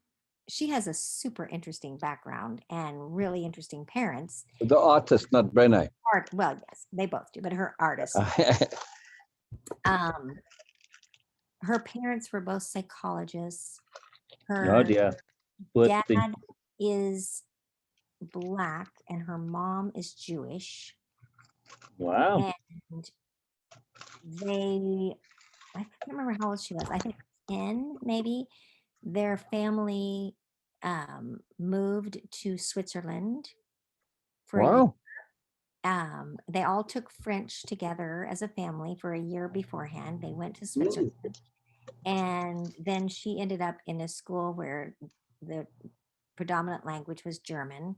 she has a super interesting background and really interesting parents. The artist, not Brenna. Art, well, yes, they both do, but her artist. Um, her parents were both psychologists. Oh Her dear. Poor dad thing. is Black and her mom is Jewish. Wow. And they, I can't remember how old she was. I think 10 maybe. Their family moved to Switzerland for a year. Wow. They all took French together as a family for a year beforehand. They went to Mm. Switzerland. And then she ended up in a school where the predominant language was German.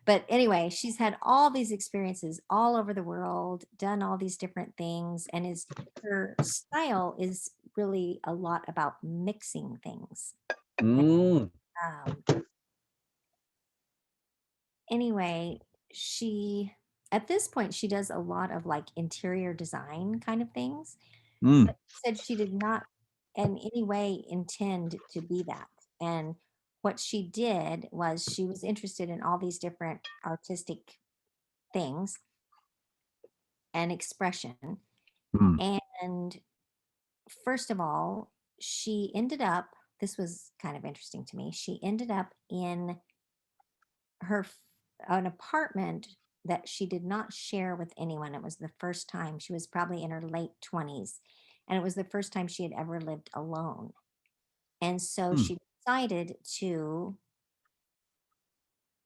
But anyway, she's had all these experiences all over the world, done all these different things, and her style is really a lot about mixing things. Mm. Um, anyway, she at this point she does a lot of like interior design kind of things, Mm. but said she did not in any way intend to be that. And what she did was she was interested in all these different artistic things and expression. Mm. And first of all, she ended up, this was kind of interesting to me, she ended up in an apartment that she did not share with anyone. It was the first time. She was probably in her late 20s, and it was the first time she had ever lived alone. And so Mm. she decided to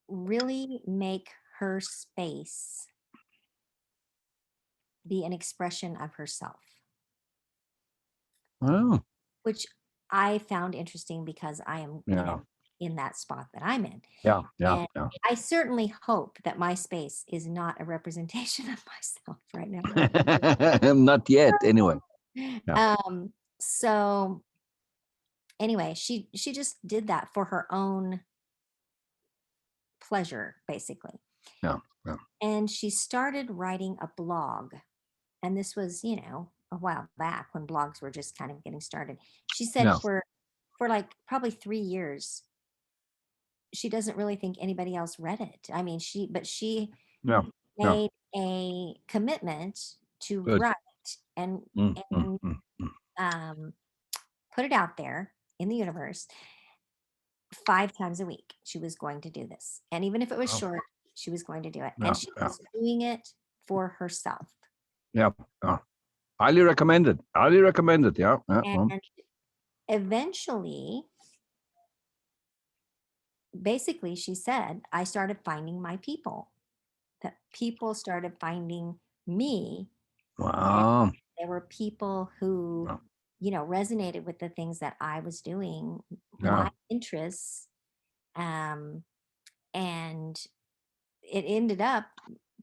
really make her space be an expression of herself, Wow. which I found interesting because I am, Yeah. in that spot that I'm in. Yeah. Yeah. And Yeah. I certainly hope that my space is not a representation of myself right now. Not yet, anyway. Yeah. So anyway, she just did that for her own pleasure, basically. Yeah. Yeah. And she started writing a blog. And this was, a while back when blogs were just kind of getting started. She said Yeah. for like probably 3 years, she doesn't really think anybody else read it. I mean, she Yeah. Yeah. made a commitment to Good. write and Mm. Mm. and Mm. Mm. um, put it out there in the universe 5 times a week. She was going to do this, and even if it was Wow. short, she was going to do it, Yeah. and she Yeah. was doing it for herself. Yeah. Yeah. Highly recommended. Highly recommended. Yeah. Yeah. And eventually, basically, she said, I started finding my people. That people started finding me. And Wow. there were people who, Yeah. resonated with the things that I was doing, Yeah. my interests. And it ended up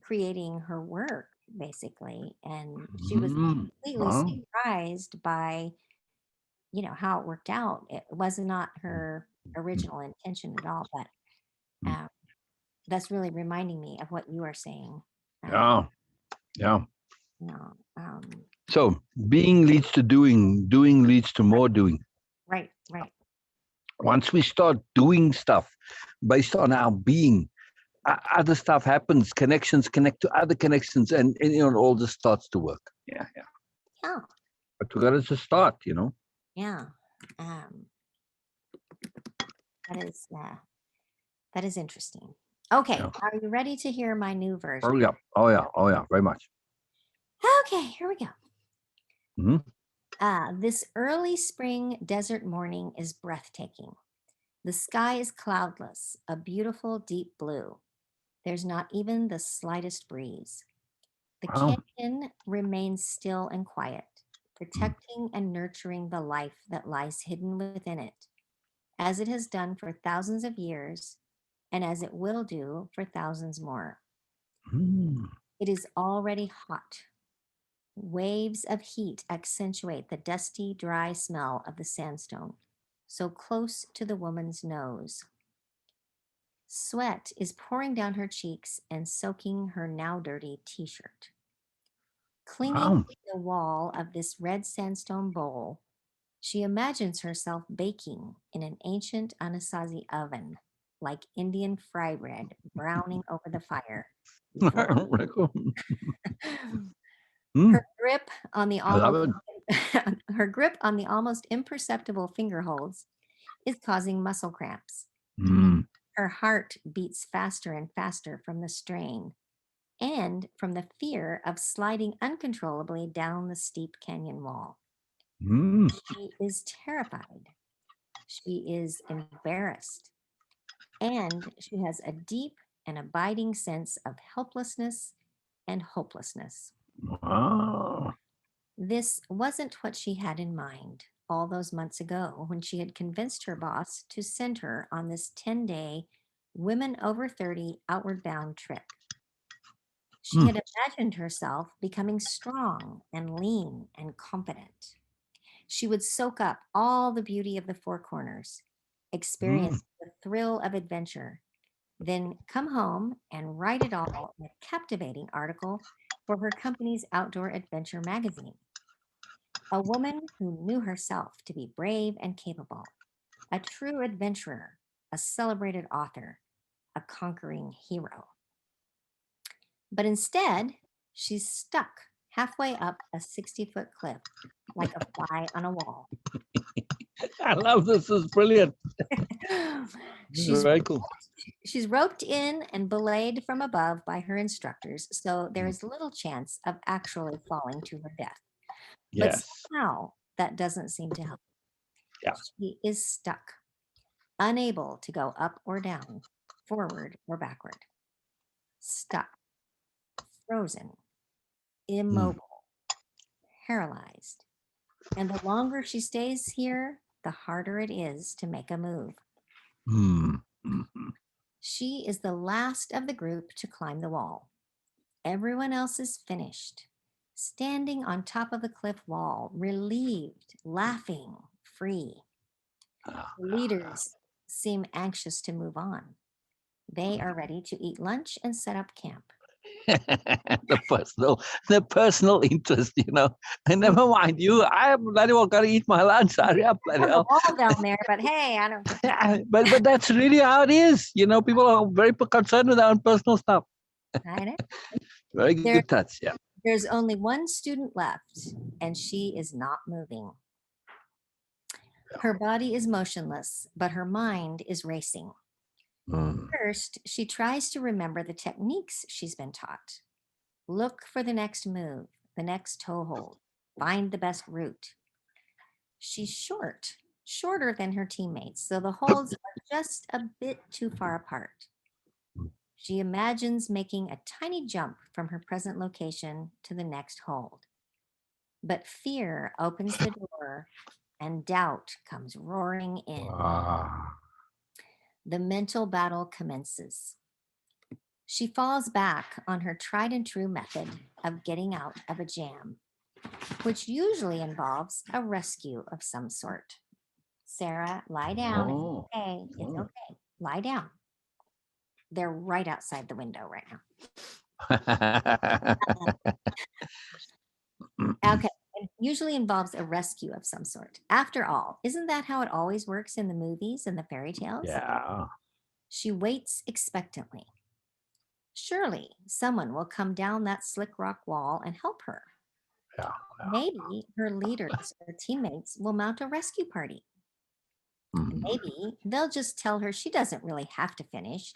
creating her work, basically. And she was Mm. completely Wow. surprised by, how it worked out. It was not her Mm. original intention at all, but Mm. um, that's really reminding me of what you are saying. Um, Yeah. Yeah. you know, um, So being leads to doing, doing leads to more doing. right, right. Once we start doing stuff based on our being, other stuff happens. Connections connect to other connections, and all this starts to work. Yeah, yeah. Yeah, But we got to just start. yeah. That is interesting. Okay, Yeah. are you ready to hear my new Oh version? yeah. Oh yeah. Oh yeah. Very much. Okay, here we go. Hmm. This early spring desert morning is breathtaking. The sky is cloudless, a beautiful deep blue. There's not even the slightest breeze. The Wow. canyon remains still and quiet, Mm. protecting and nurturing the life that lies hidden within it, as it has done for thousands of years and as it will do for thousands more. Mm. It is already hot. Waves of heat accentuate the dusty, dry smell of the sandstone, so close to the woman's nose. Sweat is pouring down her cheeks and soaking her now dirty t shirt. Clinging Wow. to the wall of this red sandstone bowl, She imagines herself baking in an ancient Anasazi oven, like Indian fry bread browning over the fire. Before Very cool. Mm, her grip on the I love almost it. her grip on the almost imperceptible finger holds is causing muscle cramps. Mm, Her heart beats faster and faster from the strain and from the fear of sliding uncontrollably down the steep canyon wall. mm, She is terrified. She is embarrassed. And she has a deep and abiding sense of helplessness and hopelessness. wow. This wasn't what she had in mind all those months ago when she had convinced her boss to send her on this 10-day women over 30 outward bound trip. She Mm, had imagined herself becoming strong and lean and confident. She would soak up all the beauty of the Four Corners, mm, experience the thrill of adventure, then come home and write it all in a captivating article for her company's outdoor adventure magazine. A woman who knew herself to be brave and capable, a true adventurer, a celebrated author, a conquering hero. But instead, she's stuck halfway up a 60-foot cliff like a fly on a wall. I love this. This is brilliant. she's Very cool. she's roped in and belayed from above by her instructors, so there Mm, is little chance of actually falling to her death. But yes. somehow that doesn't seem to help. Yeah. She is stuck, unable to go up or down, forward or backward. Stuck, frozen, Mm, immobile, paralyzed. And the longer she stays here, the harder it is to make a move. mm, mm, mm. She is the last of the group to climb the wall. Everyone else is finished, standing on top of the cliff wall, relieved, laughing, free. Ah. The leaders seem anxious to move on. They are ready to eat lunch and set up camp. the personal interest, you know. And never mind you. I bloody well gotta eat my lunch. Hurry up, bloody On the hell. wall down there, but hey, I don't care. but that's really how it is. You know, people are very concerned with their own personal stuff. I know. Very There, good touch. Yeah. there's only one student left, and she is not moving. Her body is motionless, but her mind is racing. Mm. First, she tries to remember the techniques she's been taught. Look for the next move, the next toe hold, find the best route. She's shorter than her teammates, so the holds are just a bit too far apart. She imagines making a tiny jump from her present location to the next hold. But fear opens the door and doubt comes roaring in. Ah. The mental battle commences. She falls back on her tried and true method of getting out of a jam, which usually involves a rescue of some sort. Sarah, lie down. It's Oh. okay. It's Oh. okay. Lie down. They're right outside the window right now. Okay. It usually involves a rescue of some sort. After all, isn't that how it always works in the movies and the fairy tales? Yeah. She waits expectantly. Surely someone will come down that slick rock wall and help her. Yeah. Maybe her leaders or teammates will mount a rescue party. Mm. Maybe they'll just tell her she doesn't really have to finish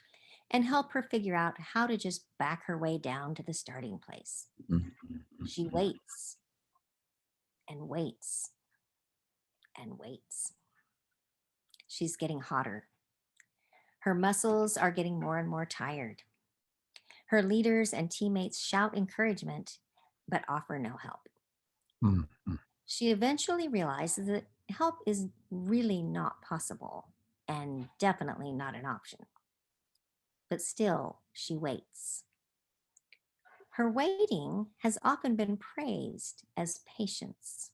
and help her figure out how to just back her way down to the starting place. Mm. She waits and waits and waits. She's getting hotter. Her muscles are getting more and more tired. Her leaders and teammates shout encouragement, but offer no help. Mm. Mm. She eventually realizes that help is really not possible and definitely not an option. But still, she waits. Her waiting has often been praised as patience,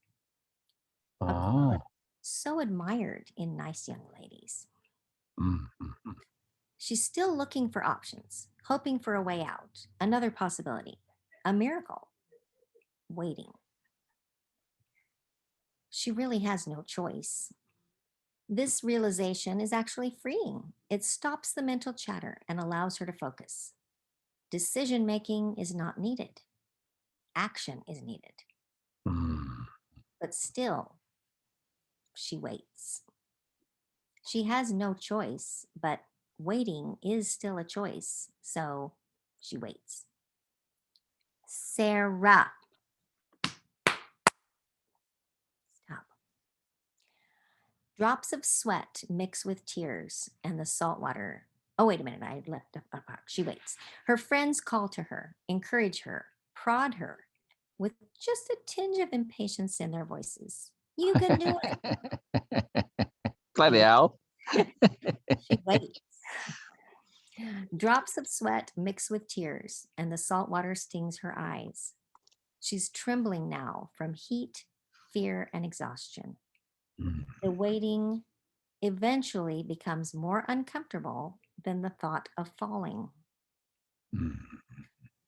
a Oh. quality so admired in nice young ladies. Mm. Mm. She's still looking for options, hoping for a way out, another possibility, a miracle, waiting. she really has no choice. This realization is actually freeing. It stops the mental chatter and allows her to focus. Decision making is not needed, action is needed. Mm. But still, she waits. She has no choice, but waiting is still a choice. So she waits. Sarah, stop. Drops of sweat mix with tears and the salt water. Oh, wait a minute. I left a part. She waits. Her friends call to her, encourage her, prod her with just a tinge of impatience in their voices. You can do it. Bloody hell. She waits. Drops of sweat mix with tears, and the salt water stings her eyes. She's trembling now from heat, fear, and exhaustion. Mm. The waiting eventually becomes more uncomfortable than the thought of falling. Mm.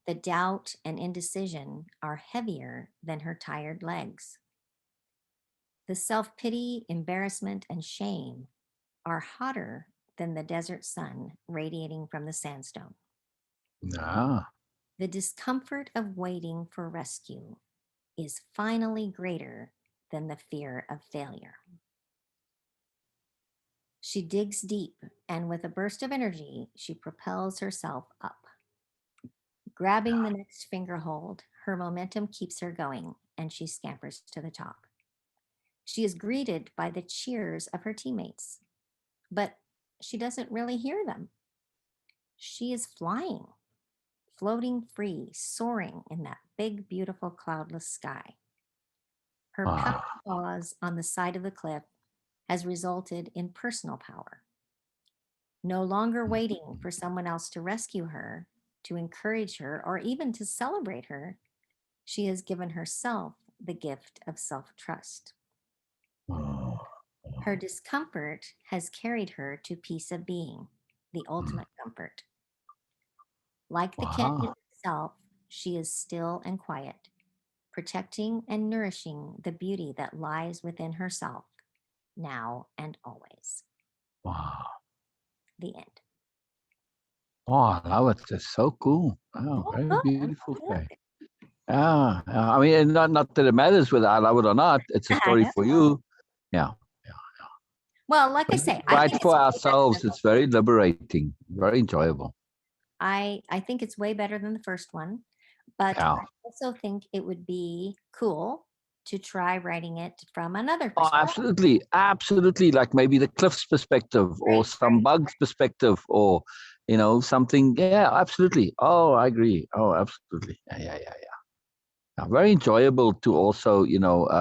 The doubt and indecision are heavier than her tired legs. The self pity, embarrassment, and shame are hotter than the desert sun radiating from the sandstone. Ah. The discomfort of waiting for rescue is finally greater than the fear of failure. She digs deep, and with a burst of energy, she propels herself up. Grabbing the next finger hold, her momentum keeps her going, and she scampers to the top. She is greeted by the cheers of her teammates, but she doesn't really hear them. She is flying, floating free, soaring in that big, beautiful, cloudless sky. Her power Ah. pause on the side of the cliff has resulted in personal power. No longer waiting for someone else to rescue her, to encourage her, or even to celebrate her, she has given herself the gift of self trust. Oh. Her discomfort has carried her to peace of being, the ultimate comfort. Like the canyon Wow. itself, she is still and quiet, protecting and nourishing the beauty that lies within herself, now and always. Wow. The end. Oh, I love it. It's so cool. Oh, Oh, very good. beautiful I'm play. Yeah. I mean, and not that it matters whether I love it or not. It's a I story know. for you. Yeah. Well, like I When we say, I write think it's for way better ourselves, than the it's very liberating, very enjoyable. I think it's way better than the first one, but Yeah. I also think it would be cool to try writing it from another Oh, perspective. absolutely. Absolutely. Like maybe the cliff's perspective or Right, some right. bug's perspective or, something. Yeah, absolutely. Oh, I agree. Oh, absolutely. Yeah. Very enjoyable to also,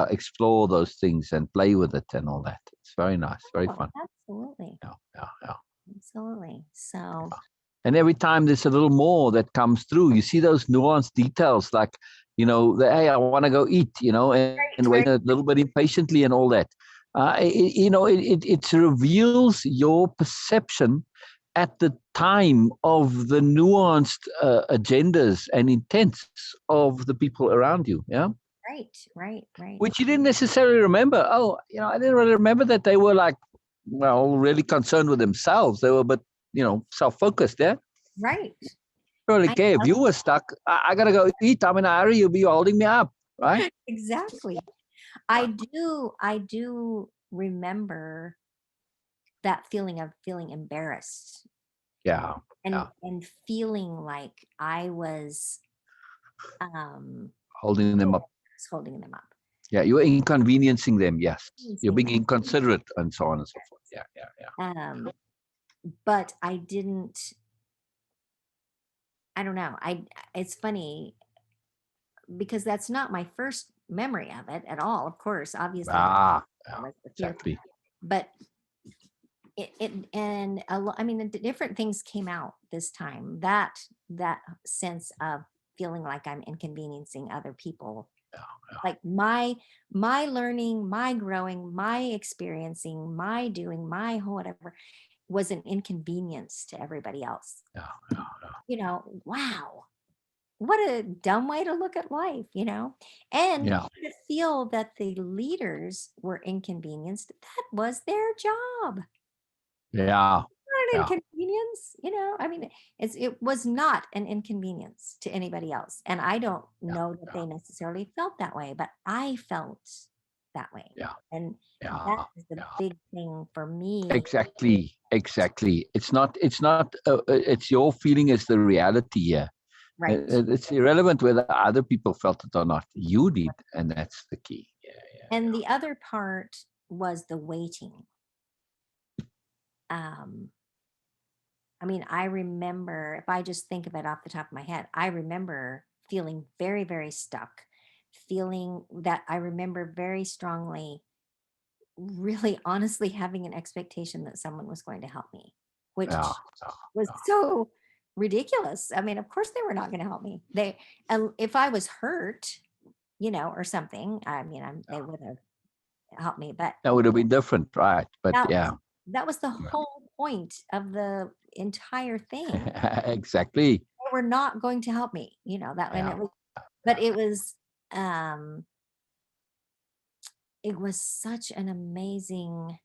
explore those things and play with it and all that. It's very nice, very Oh, fun. absolutely. Yeah. Absolutely. So, And every time there's a little more that comes through, you see those nuanced details, like, hey, I want to go eat, and right. wait a little bit impatiently and all that. It reveals your perception at the time of the nuanced agendas and intents of the people around you. Yeah. Right. Which you didn't necessarily remember. Oh, I didn't really remember that they were like, well, really concerned with themselves. They were, but self-focused. Yeah. Right. Really I care if know. you were stuck. I gotta go eat. I'm in a hurry. You'll be holding me up, right? Exactly. I do remember that feeling of feeling embarrassed Yeah, yeah. and feeling like I was um Holding them up. holding them up. Yeah, you're inconveniencing them. Yes, you're Seeing being that. inconsiderate and so on and so forth. Yeah. But I didn't. I don't know. It's funny because that's not my first memory of it at all. Of course, obviously, Yeah, was the fear, exactly. but it and I mean, the different things came out this time. That sense of feeling like I'm inconveniencing other people, Yeah. like my learning, my growing, my experiencing, my doing, my whatever was an inconvenience to everybody else. Yeah. Wow. what a dumb way to look at life, you know? And Yeah. to feel that the leaders were inconvenienced, that was their job. Yeah. Not an Yeah. inconvenience, you know? I mean, it was not an inconvenience to anybody else. And I don't Yeah. know that they necessarily felt that way, but I felt that way. Yeah. And Yeah. that is the Yeah. big thing for me. Exactly. Exactly. It's not, it's your feeling is the reality here. Right. It's irrelevant whether other people felt it or not. You did. And that's the key. Yeah. And the other part was the waiting. Um, I mean, I remember, if I just think of it off the top of my head, I remember feeling very, very stuck, feeling that I remember very strongly, really honestly having an expectation that someone was going to help me, which Yeah. was so ridiculous. I mean, of course they were not going to help me. And if I was hurt, you know, or something, I mean, they would have helped me, but That would have been different, right? But that yeah. that was the whole point of the entire thing. Exactly. They were not going to help me, you know, that, and Yeah. um it was such an amazing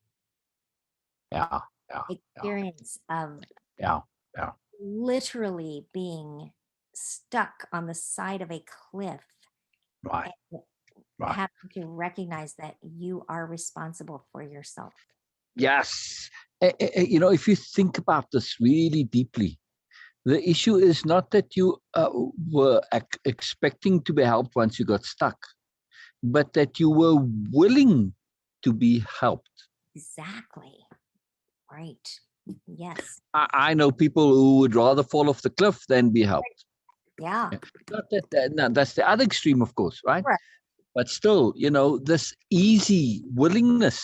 Yeah. Yeah. experience of Yeah. Yeah. literally being stuck on the side of a cliff Right. and Right. having to recognize that you are responsible for yourself. Yes. You know, if you think about this really deeply, the issue is not that you were expecting to be helped once you got stuck, but that you were willing to be helped. Exactly. Right. Yes. I know people who would rather fall off the cliff than be helped. Yeah. Yeah. Not that, no, that's the other extreme, of course, right? Right. But still, you know, this easy willingness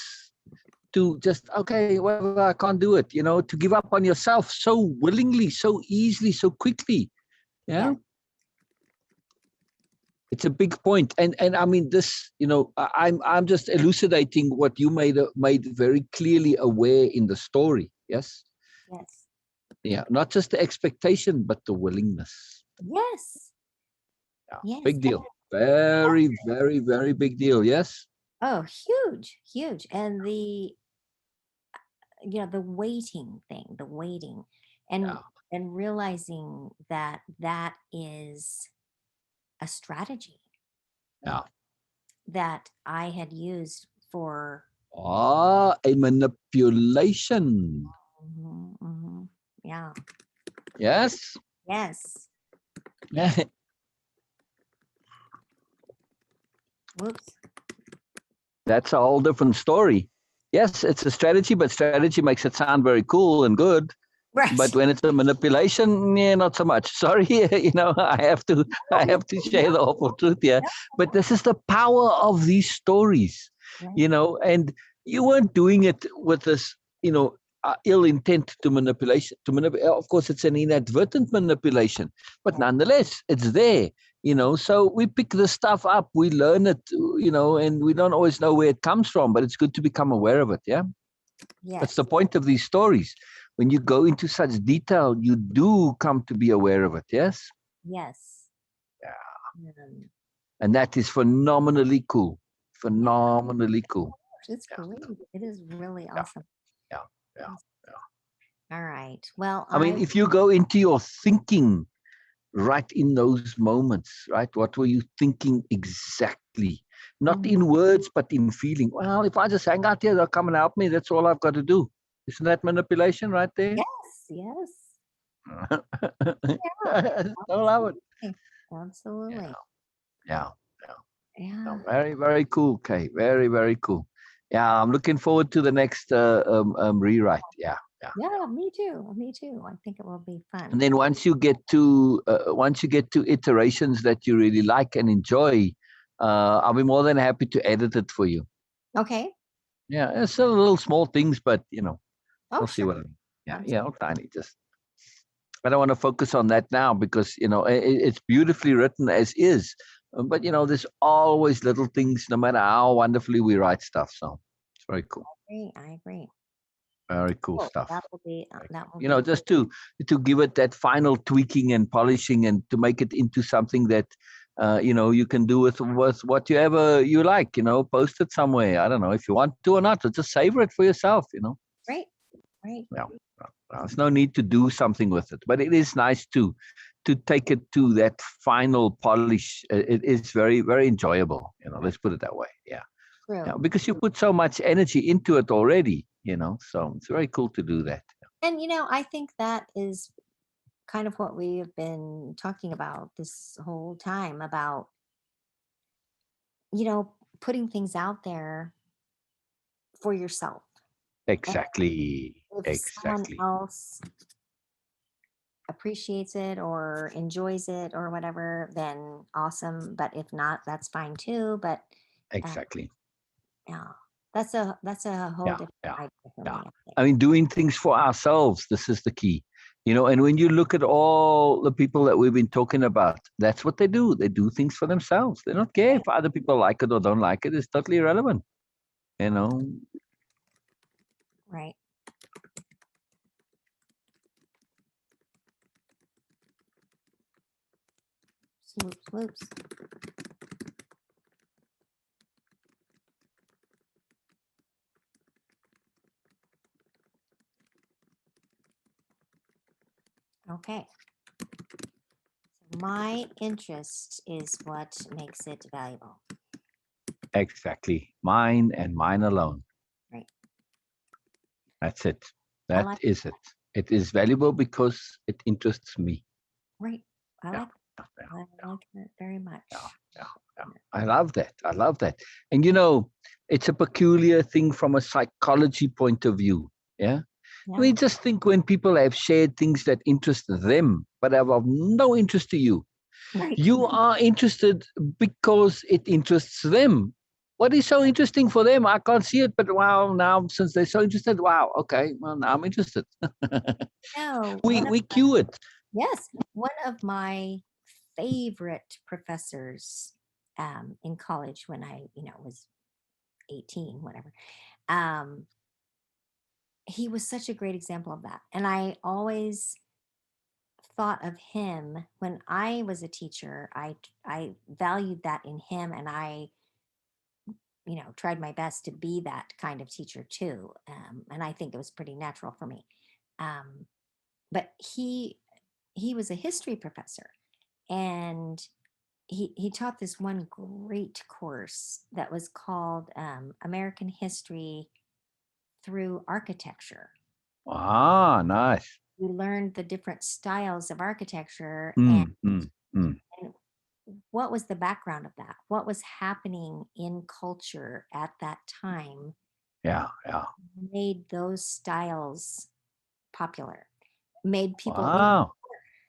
to just, okay, whatever, I can't do it, you know, to give up on yourself so willingly, so easily, so quickly. Yeah. Yeah. It's a big point. And I mean, this, you know, I'm just elucidating what you made very clearly aware in the story. Yes. Yes. Yeah. Not just the expectation, but the willingness. Yes. Yeah. Yes. Big deal. Very, very, very big deal. Yes. Oh, huge, huge. And the, you know, the waiting thing, the waiting and Yeah. and realizing that that is a strategy Yeah. that I had used for Ah, a manipulation. yeah. Yes. Yes. Whoops. That's a whole different story. Yes, it's a strategy, but strategy makes it sound very cool and good. Right. But when it's a manipulation, yeah, not so much. Sorry, you know, I have to share the awful truth here. But this is the power of these stories, you know, and you weren't doing it with this, you know, ill intent to manipulation. Of course, it's an inadvertent manipulation, but nonetheless, it's there. You know, so we pick the stuff up, we learn it, you know, and we don't always know where it comes from, but it's good to become aware of it. Yeah. Yes. That's the point of these stories. When you go into such detail, you do come to be aware of it. Yes. Yes. Yeah. And that is phenomenally cool. Phenomenally cool. It's great. It is really Yeah. awesome. Yeah. All right. Well, I mean, if you go into your thinking right in those moments, right? What were you thinking exactly? Not in words, but in feeling. Well, if I just hang out here, they'll come and help me. That's all I've got to do. Isn't that manipulation right there? Yes. Yes. I love it. Absolutely. Yeah. Yeah. Very, very cool, Kay. Very, very cool. Yeah, I'm looking forward to the next rewrite. Yeah. Yeah, me too. Me too. I think it will be fun. And then once you get to iterations that you really like and enjoy, I'll be more than happy to edit it for you. Okay. Yeah, it's still little small things, but you know, we'll see sure. what I mean. Yeah, tiny. Just I don't want to focus on that now because you know it's beautifully written as is, but you know, there's always little things, no matter how wonderfully we write stuff. So it's very cool. I agree. Very cool Oh, stuff. that will be Very that cool. will You know, be just to give it that final tweaking and polishing, and to make it into something that you can do with whatever you like. Post it somewhere. I don't know if you want to or not, or just savor it for yourself. right, right, Yeah. There's no need to do something with it, but it is nice to take it to that final polish. It is very, very enjoyable. Let's put it that way. Yeah. Yeah, true. because you put so much energy into it already. So it's very cool to do that. And I think that is kind of what we have been talking about this whole time about putting things out there for yourself. And Exactly. if someone Exactly. else appreciates it or enjoys it or whatever, then awesome. But if not, that's fine too. But uh, Exactly. yeah, that's a whole Yeah. different Yeah. idea for Yeah. me, I think. I mean, doing things for ourselves. This is the key. And when you look at all the people that we've been talking about, that's what they do. They do things for themselves. They don't care if other people like it or don't like it. It's totally irrelevant. You know. Right. Swoops, swoops. Okay. So my interest is what makes it valuable. Exactly. Mine and mine alone. Right. That's it. I That like is it. It is valuable because it interests me. right. I Yeah. like Yeah. I like it very Yeah. much. Yeah. Yeah. I love that. I love that. And it's a peculiar thing from a psychology point of view. Yeah. I Yeah. mean, just think when people have shared things that interest them, but have of no interest to you. Right. You are interested because it interests them. What is so interesting for them? I can't see it, but wow, now since they're so interested, wow, okay, well, now I'm interested. No, we cue it. yes, one of my favorite professors in college when I, was 18, whatever. Um, he was such a great example of that. And I always thought of him when I was a teacher. I valued that in him, and I tried my best to be that kind of teacher too. And I think it was pretty natural for me. Um, but he was a history professor, and he taught this one great course that was called American History through Architecture. Ah, nice. We learned the different styles of architecture, and Mm, mm, mm. what was the background of that? What was happening in culture at that time Yeah, yeah. made those styles popular, made people Wow.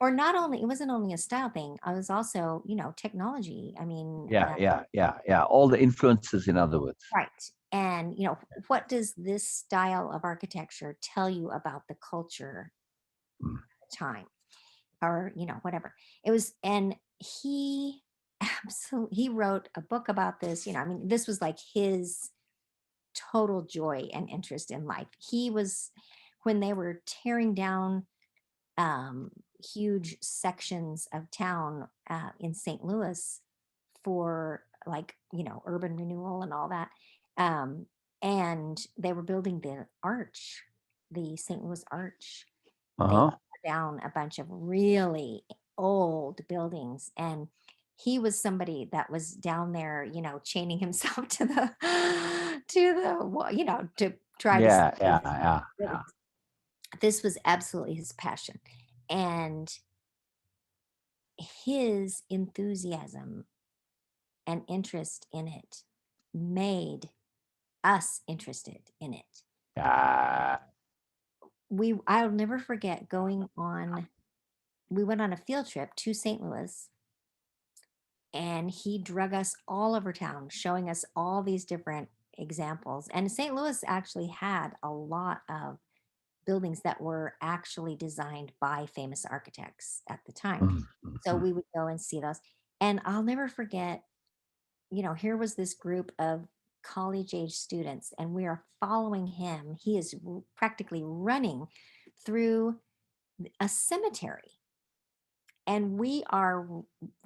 or not only, it wasn't only a style thing, it was also, technology. I mean, Yeah, yeah, yeah, yeah. All the influences, in other words. right. And, what does this style of architecture tell you about the culture Mm. at the time? Or, whatever. It was, and he absolutely, he wrote a book about this. I mean, this was like his total joy and interest in life. He was, when they were tearing down um, huge sections of town in St. Louis for like, urban renewal and all that. Um, and they were building the arch, the St. Louis Arch. They Uh-huh. tore down a bunch of really old buildings, and he was somebody that was down there, chaining himself to the to try to Yeah, save yeah, these yeah, yeah. buildings. This was absolutely his passion, and his enthusiasm and interest in it made us interested in it. Yeah. I'll never forget going on, we went on a field trip to St. Louis, and he drug us all over town showing us all these different examples. And St. Louis actually had a lot of buildings that were actually designed by famous architects at the time. Mm, mm, So mm. we would go and see those. And I'll never forget, here was this group of college age students, and we are following him. He is practically running through a cemetery, and we are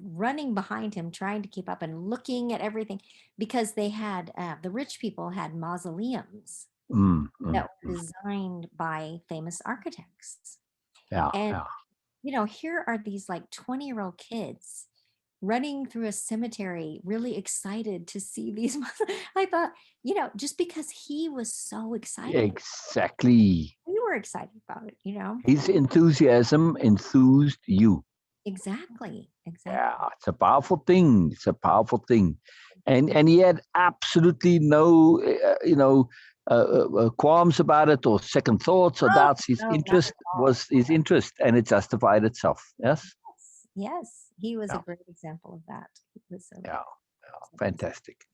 running behind him, trying to keep up and looking at everything, because they had the rich people had mausoleums that were designed by famous architects. Yeah, And yeah. here are these like 20-year-old kids running through a cemetery, really excited to see these. I thought, just because he was so excited, Exactly. we were excited about it, His enthusiasm enthused you. Exactly. Yeah, it's a powerful thing. It's a powerful thing. And he had absolutely no, qualms about it or second thoughts or Oh, doubts. His no, not at interest all. was his interest, and it justified itself. Yes. Yes, he was Yeah. a great example of that. He was so Yeah. Fantastic.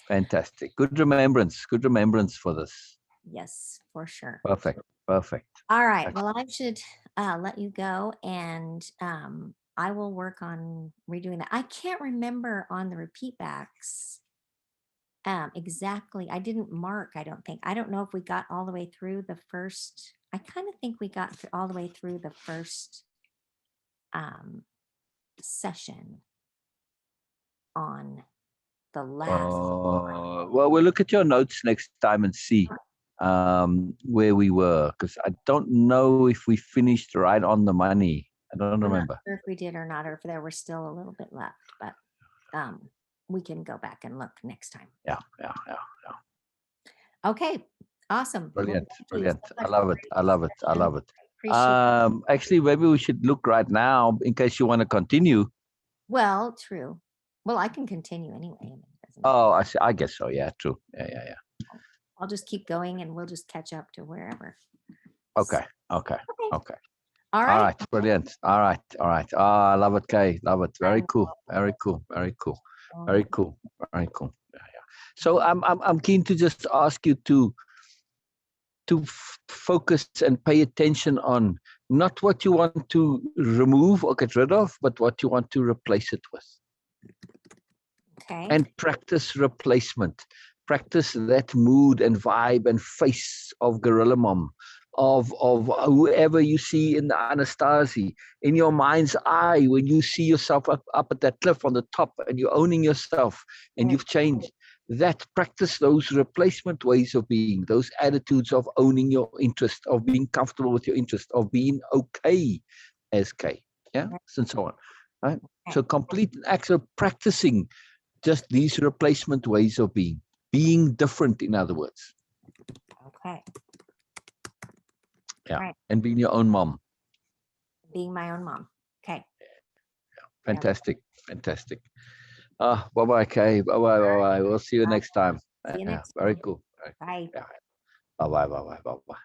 Fantastic. Good remembrance. Good remembrance for this. Yes, for sure. Perfect. Perfect. All right. Excellent. Well, I should let you go, and I will work on redoing that. I can't remember on the repeat backs exactly. I didn't mark, I don't think. I don't know if we got all the way through the first. I kind of think we got all the way through the first session on the last. Well, we'll look at your notes next time and see where we were, because I don't know if we finished right on the money. I don't I'm not remember. sure if we did or not, or if there were still a little bit left, but we can go back and look next time. Yeah. Okay, awesome. Well, Brilliant. thank you Brilliant. so I much love for it. your I love it. I discussion. love it. Appreciate it. Actually, maybe we should look right now in case you want to continue. Well, true. Well, I can continue anyway. I mean, it doesn't- Oh, I see. I guess so. Yeah, true. Yeah. I'll just keep going, and we'll just catch up to wherever. Okay. Okay. All All right. right. Brilliant. All right. Oh, I love it, Kay. Love it. Very I cool. will. Very cool. Very cool. All Very right. cool. Very cool. Yeah. So I'm keen to just ask you to focus and pay attention on not what you want to remove or get rid of, but what you want to replace it with. Okay. And practice replacement. Practice that mood and vibe and face of Gorilla Mom, of whoever you see in the Anastasia, in your mind's eye, when you see yourself up at that cliff on the top and you're owning yourself and you've changed. That practice those replacement ways of being, those attitudes of owning your interest, of being comfortable with your interest, of being okay as K, yeah, and so on. Right? So complete acts of practicing just these replacement ways of being different, in other words. Okay. Yeah. Right. And being your own mom. Being my own mom. Okay. Fantastic. Fantastic. Bye-bye, Kay. Bye-bye. We'll see you next time. See you next Very time. cool. Bye. Yeah. Bye-bye.